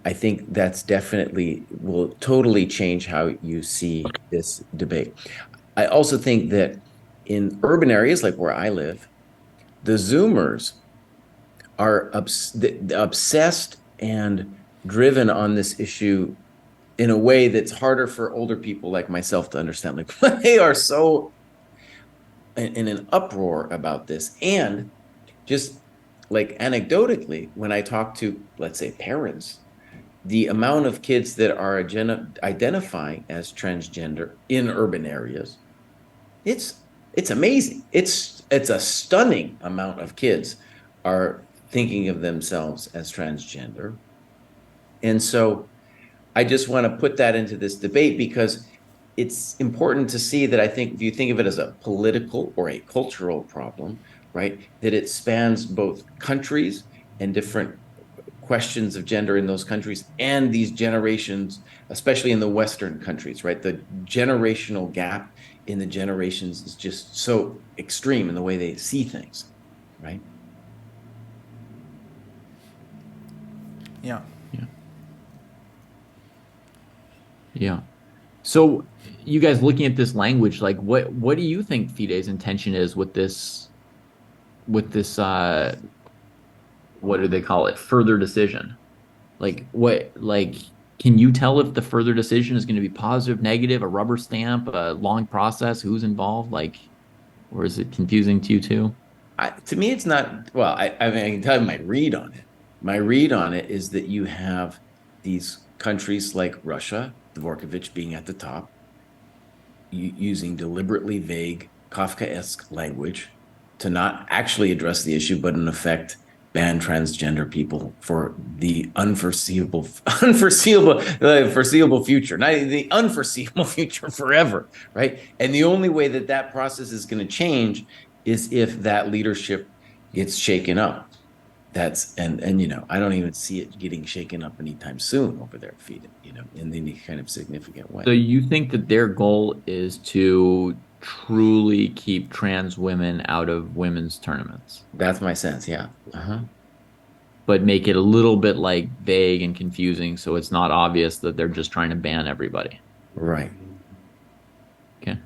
I think that's definitely will totally change how you see this debate. I also think that in urban areas like where I live, the Zoomers are obsessed and driven on this issue in a way that's harder for older people like myself to understand. Like they are so in an uproar about this. And just like anecdotally, when I talk to, let's say, parents, the amount of kids that are identifying as transgender in urban areas, it's it's amazing. It's a stunning amount of kids are thinking of themselves as transgender. And so I just want to put that into this debate because it's important to see that I think if you think of it as a political or a cultural problem, right, that it spans both countries and different questions of gender in those countries and these generations, especially in the Western countries, right? The generational gap in the generations is just so extreme in the way they see things, right? yeah. Yeah. Yeah. So you guys looking at this language, like what do you think FIDE's intention is with this what do they call it? Further decision. Like can you tell if the further decision is going to be positive, negative, a rubber stamp, a long process, who's involved? Like, or is it confusing to you too? To me, it's not, well, I mean, I can tell you my read on it. My read on it is that you have these countries like Russia, Dvorkovich being at the top, using deliberately vague Kafkaesque language to not actually address the issue, but in effect ban transgender people for the foreseeable future, not the unforeseeable future forever, right? And the only way that that process is going to change is if that leadership gets shaken up. That's and I don't even see it getting shaken up anytime soon over there, feed it, in any kind of significant So way. you think that their goal is to truly keep trans women out of women's tournaments? That's my sense. Yeah. Uh-huh. but make it a little bit like vague and confusing so it's not obvious that they're just trying to ban everybody. Right. Okay.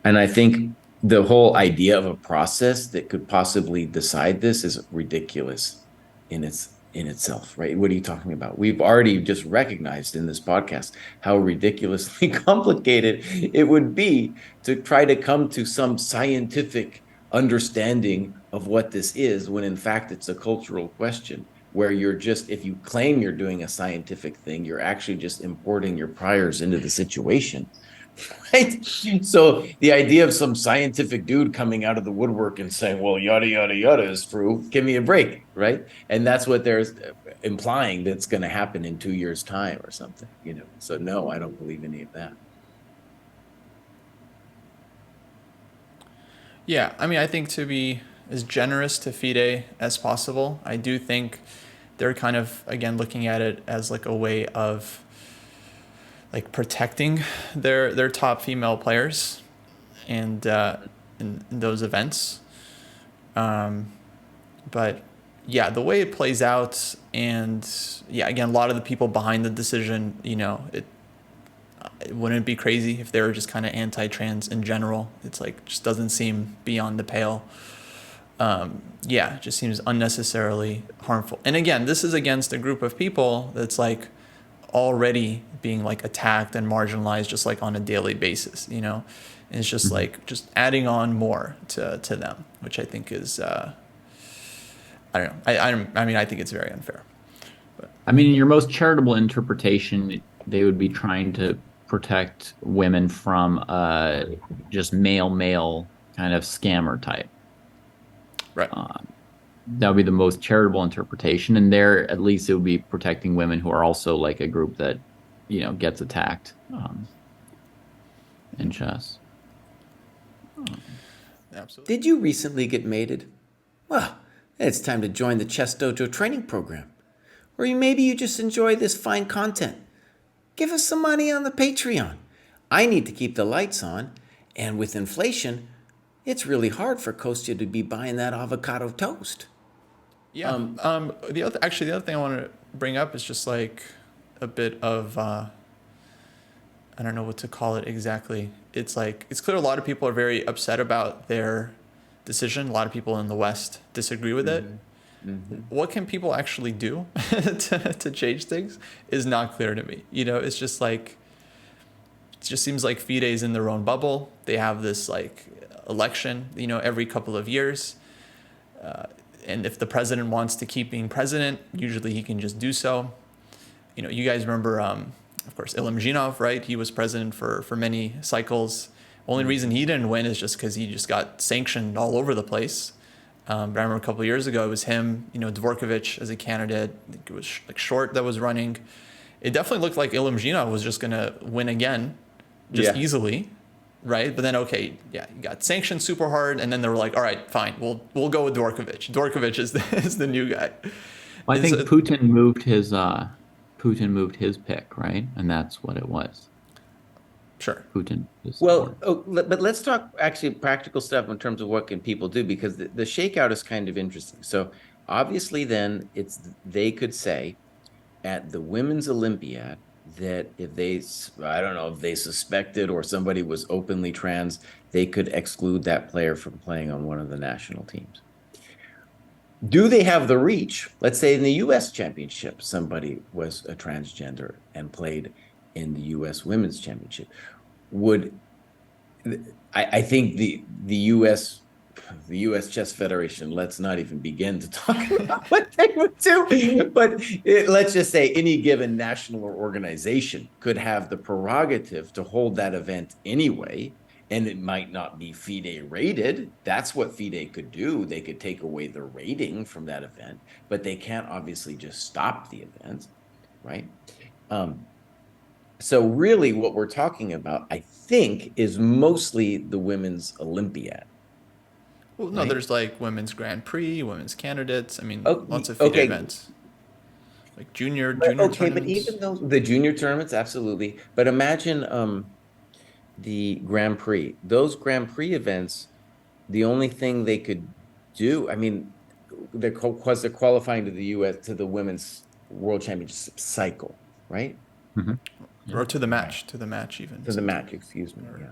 And I think the whole idea of a process that could possibly decide this is ridiculous in itself, right? What are you talking about? We've already just recognized in this podcast how ridiculously complicated it would be to try to come to some scientific understanding of what this is, when in fact it's a cultural question where you're just, if you claim you're doing a scientific thing, you're actually just importing your priors into the situation. Right. So the idea of some scientific dude coming out of the woodwork and saying, well, yada, yada, yada is true. Give me a break. Right. And that's what they're implying that's going to happen in 2 years' time or something, So no, I don't believe any of that. Yeah, I mean, I think to be as generous to FIDE as possible, I do think they're kind of, again, looking at it as like a way of like protecting their top female players and in those events. But yeah, the way it plays out, and yeah, again, a lot of the people behind the decision, it wouldn't be crazy if they were just kind of anti-trans in general. It's like just doesn't seem beyond the pale. Yeah, it just seems unnecessarily harmful. And again, this is against a group of people that's like already being like attacked and marginalized just like on a daily basis, And it's just like just adding on more to them, which I think is I don't know. I mean I think it's very unfair. But I mean, in your most charitable interpretation, they would be trying to protect women from just male kind of scammer type. right. That would be the most charitable interpretation. And there, at least, it would be protecting women who are also like a group that, gets attacked in chess. Absolutely. Did you recently get mated? Well, it's time to join the ChessDojo training program. Or maybe you just enjoy this fine content. Give us some money on the Patreon. I need to keep the lights on, and with inflation, it's really hard for Kostya to be buying that avocado toast. Yeah. The other thing I want to bring up is just like a bit of I don't know what to call it exactly. It's like it's clear a lot of people are very upset about their decision. A lot of people in the West disagree with it. Mm-hmm. What can people actually do to change things is not clear to me. It's just like it just seems like FIDE is in their own bubble. They have this like election, every couple of years. And if the president wants to keep being president, usually he can just do so. You guys remember, of course, Ilimzhinov, right? He was president for many cycles. Only reason he didn't win is just because he just got sanctioned all over the place. But I remember a couple of years ago, it was him, Dvorkovich as a candidate. I think it was like Short that was running. It definitely looked like Ilimzhinov was just going to win again, just easily. Right, but then you got sanctioned super hard, and then they were like, "All right, fine, we'll go with Dvorkovich. Dvorkovich is the new guy." Well, I think Putin moved his pick, right, and that's what it was. Sure. Putin. But let's talk actually practical stuff in terms of what can people do, because the shakeout is kind of interesting. So obviously, then they could say at the Women's Olympiad that if I don't know if they suspected or somebody was openly trans, they could exclude that player from playing on one of the national teams. Do they have the reach? Let's say in the U.S. Championship, somebody was a transgender and played in the U.S. Women's Championship. I think the U.S. Chess Federation, let's not even begin to talk about what they would do. But let's just say any given national or organization could have the prerogative to hold that event anyway, and it might not be FIDE rated. That's what FIDE could do. They could take away the rating from that event, but they can't obviously just stop the event, right? So really what we're talking about, I think, is mostly the Women's Olympiad. Well, no, there's like women's Grand Prix, women's candidates. I mean, lots of FIDE events. Like junior tournaments. But even those, the junior tournaments, absolutely. But imagine the Grand Prix. Those Grand Prix events, the only thing they could do, I mean, because they're qualifying to the U.S. to the women's world championship cycle, right? Mhm. Yeah. Or to the match even. To the sometimes. match, excuse me. Yeah.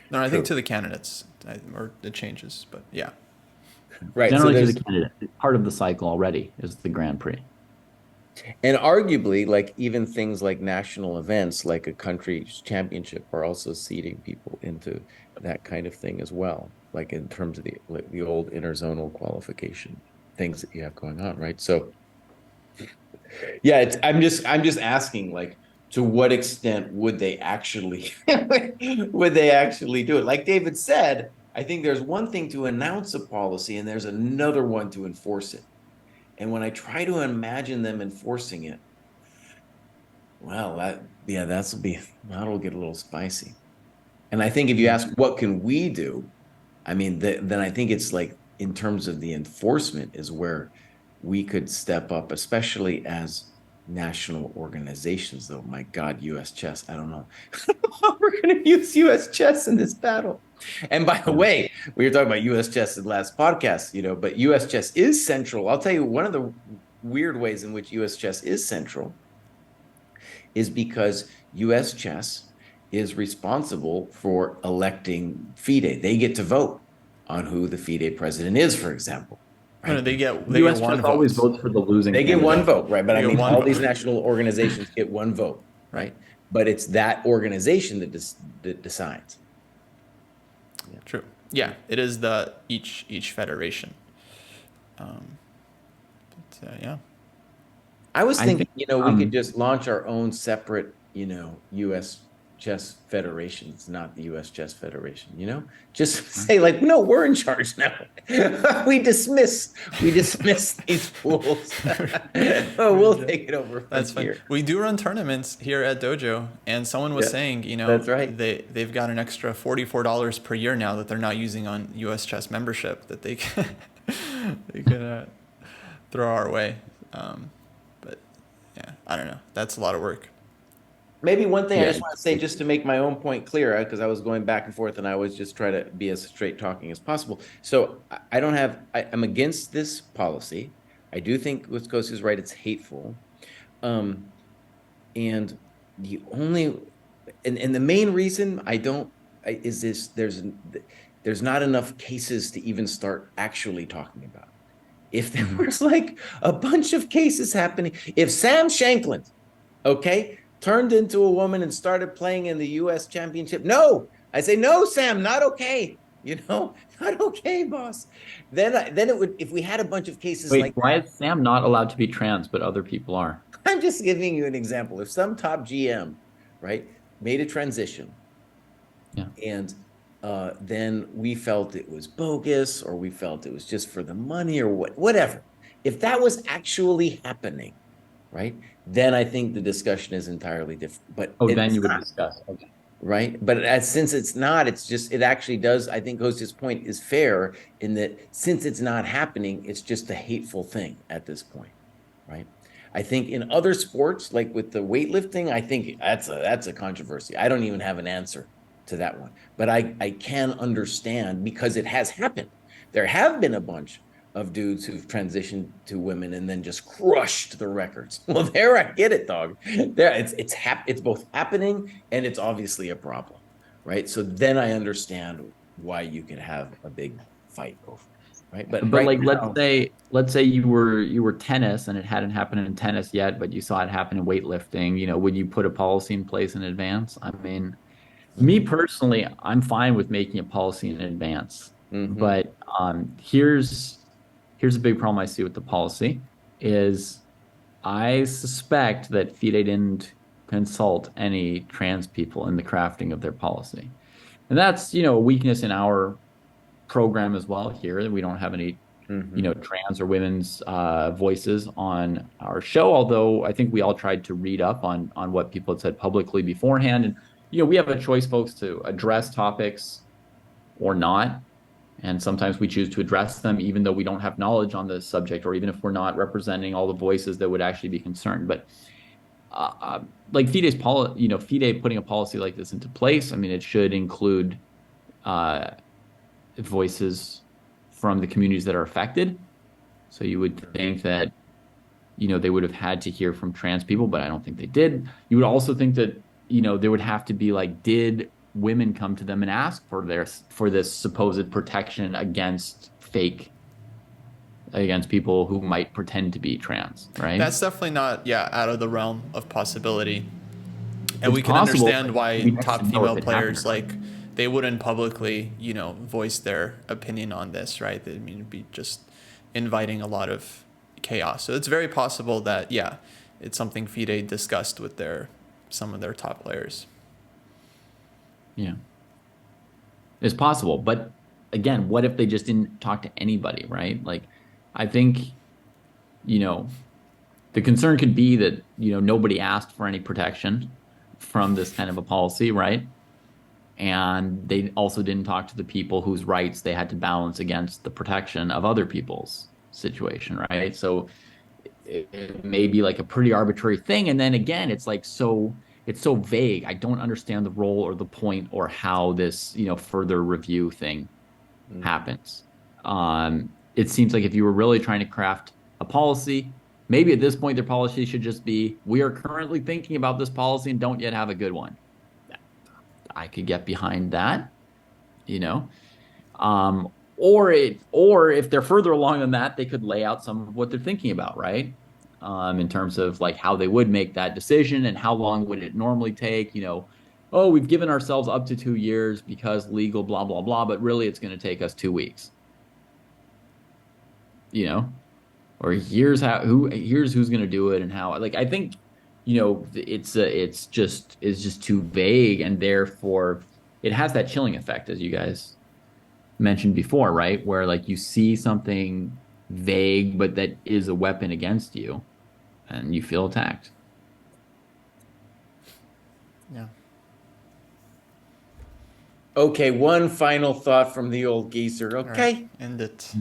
No, I think True. to the candidates, or it changes, but yeah. Right. So Generally to there's, the candidate. Part of the cycle already is the Grand Prix. and arguably, like even things like national events, like a country's championship, are also seeding people into that kind of thing as well. Like in terms of the old interzonal qualification things that you have going on, right? So yeah, I'm just asking, like, to what extent would they actually would they actually do it? Like David said, I think there's one thing to announce a policy, and there's another one to enforce it. And when I try to imagine them enforcing it, well, that'll get a little spicy. And I think if you ask what can we do, I mean, then I think it's like in terms of the enforcement is where we could step up, especially as national organizations. Though, my God, U.S. chess, I don't know. We're going to use U.S. chess in this battle. And by the Yeah. way, we were talking about U.S. chess in the last podcast, but U.S. chess is central. I'll tell you one of the weird ways in which U.S. chess is central is because U.S. chess is responsible for electing FIDE. They get to vote on who the FIDE president is, for example, No, no, right? they get U.S. chess one always vote. votes for the losing They get one candidate. vote, right? But They I get mean, one all these vote. national organizations get one vote, Right. right? But it's that organization that decides. Yeah. True. Yeah, it is the each federation. Yeah. I was I thinking, think we could just launch our own separate, U.S. Chess Federation. It's not the U.S. Chess Federation, just say like, no, we're in charge now. we dismiss these fools. We'll take it over from That's fine. here. We do run tournaments here at Dojo, and someone was Yeah, saying, that's right. they've got an extra $44 per year now that they're not using on US Chess membership that they can they could throw our way. But yeah, I don't know. That's a lot of work. Maybe one thing I yeah, just want to say, just to make my own point clear, because I was going back and forth and I was just trying to be as straight talking as possible. So I don't have, I'm against this policy. I do think Wisconsin is right. It's hateful. Um, and the only, and the main reason I don't, is this, there's not enough cases to even start actually talking about. If there Mhm. was like a bunch of cases happening, if Sam Shankland, okay, turned into a woman and started playing in the US championship. No, I say, no, Sam, not okay. Not okay, boss. Then it would, if we had a bunch of cases Wait, like why that. is Sam not allowed to be trans, but other people are? I'm just giving you an example. If some top GM, right, made a transition Yeah. and then we felt it was bogus or we felt it was just for the money or whatever. If that was actually happening, right, then I think the discussion is entirely different. But Oh, then it's you would not, discuss. Okay. right? But since it's not, it's just, it actually does. I think Host's point is fair in that since it's not happening, it's just a hateful thing at this point, right? I think in other sports, like with the weightlifting, I think that's a controversy. I don't even have an answer to that one, but I can understand because it has happened. There have been a bunch of dudes who've transitioned to women and then just crushed the records. Well, there I get it, dog. There it's both happening and it's obviously a problem, right? So then I understand why you could have a big fight over it, right? But But right like now, let's say you were tennis and it hadn't happened in tennis yet, but you saw it happen in weightlifting, would you put a policy in place in advance? I mean, me mhm, personally, I'm fine with making a policy in advance. mhm, But here's a big problem I see with the policy is I suspect that FIDE didn't consult any trans people in the crafting of their policy. And that's, a weakness in our program as well here. We don't have any, mhm. trans or women's voices on our show, although I think we all tried to read up on what people had said publicly beforehand. And, we have a choice, folks, to address topics or not. And sometimes we choose to address them, even though we don't have knowledge on the subject, or even if we're not representing all the voices that would actually be concerned. But like FIDE putting a policy like this into place, I mean, it should include uh, voices from the communities that are affected. So you would think that, they would have had to hear from trans people, but I don't think they did. You would also think that, there would have to be like, did women come to them and ask for this supposed protection against people who might pretend to be trans, right? That's definitely not, out of the realm of possibility. And It's we can possible, understand but why we have top to know female if it happened players, or not. like, they wouldn't publicly, voice their opinion on this, right? I mean, it'd be just inviting a lot of chaos. So it's very possible that, it's something FIDE discussed with some of their top players. Yeah. It's possible. But again, what if they just didn't talk to anybody, right? Like, I think, you know, the concern could be that, nobody asked for any protection from this kind of a policy, right? And they also didn't talk to the people whose rights they had to balance against the protection of other people's situation, right? So it may be like a pretty arbitrary thing. And then again, it's so vague. I don't understand the role or the point or how this, further review thing happens. It seems like if you were really trying to craft a policy, maybe at this point their policy should just be, we are currently thinking about this policy and don't yet have a good one. I could get behind that, you know. Or if they're further along than that, they could lay out some of what they're thinking about, right? In terms of like how they would make that decision and how long would it normally take, oh, we've given ourselves up to 2 years because legal, blah, blah, blah, but really it's going to take us 2 weeks, you know, or here's who's going to do it and how. Like, I think, it's just too vague, and therefore it has that chilling effect, as you guys mentioned before, right? Where like you see something vague, but that is a weapon against you, and you feel attacked. Yeah. Okay, one final thought from the old geezer. Okay. Right. End it.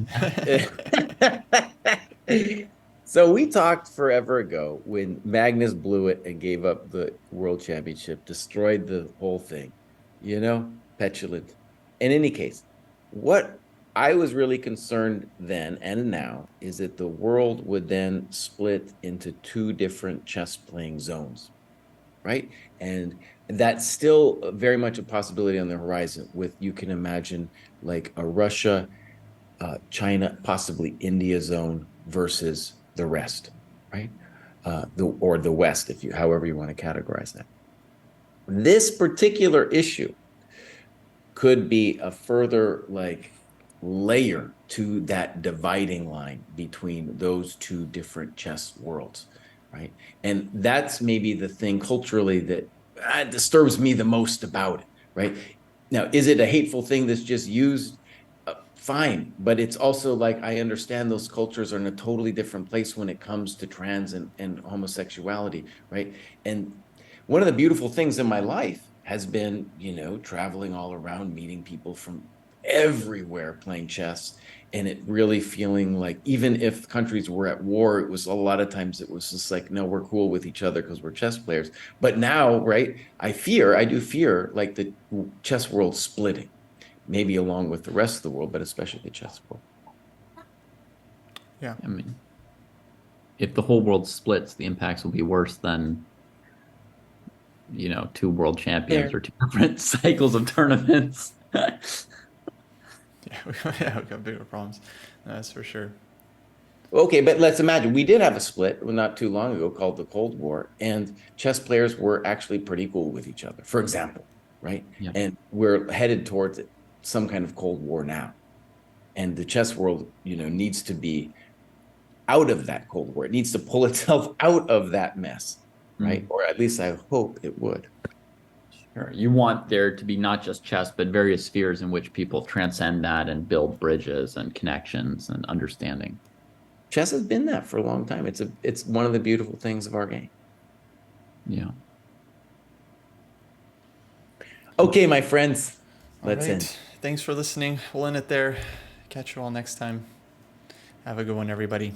So we talked forever ago when Magnus blew it and gave up the world championship, destroyed the whole thing, petulant. In any case, what I was really concerned then and now is that the world would then split into two different chess playing zones, right? And that's still very much a possibility on the horizon with, you can imagine like a Russia, China, possibly India zone versus the rest, right? The West, however you want to categorize that. This particular issue could be a further like layer to that dividing line between those two different chess worlds, right? And that's maybe the thing culturally that disturbs me the most about it, right? Now, is it a hateful thing that's just used? Fine, but it's also like, I understand those cultures are in a totally different place when it comes to trans and homosexuality, right? And one of the beautiful things in my life has been, traveling all around, meeting people from everywhere, playing chess, and it really feeling like, even if countries were at war, it was a lot of times it was just like, no, we're cool with each other because we're chess players. But now, right, I do fear like the chess world splitting, maybe along with the rest of the world, but especially the chess world. Yeah. I mean, if the whole world splits, the impacts will be worse than, two world champions or two different cycles of tournaments. Yeah, we got bigger problems. That's for sure. Okay, but let's imagine we did have a split not too long ago called the Cold War, and chess players were actually pretty cool with each other, for example, right? Yeah. And we're headed towards some kind of Cold War now. And the chess world, needs to be out of that Cold War. It needs to pull itself out of that mess, right? Or at least I hope it would. Sure. You want there to be not just chess, but various spheres in which people transcend that and build bridges and connections and understanding. Chess has been that for a long time. It's one of the beautiful things of our game. Yeah. Okay, my friends, let's All right. end. Thanks for listening. We'll end it there. Catch you all next time. Have a good one, everybody.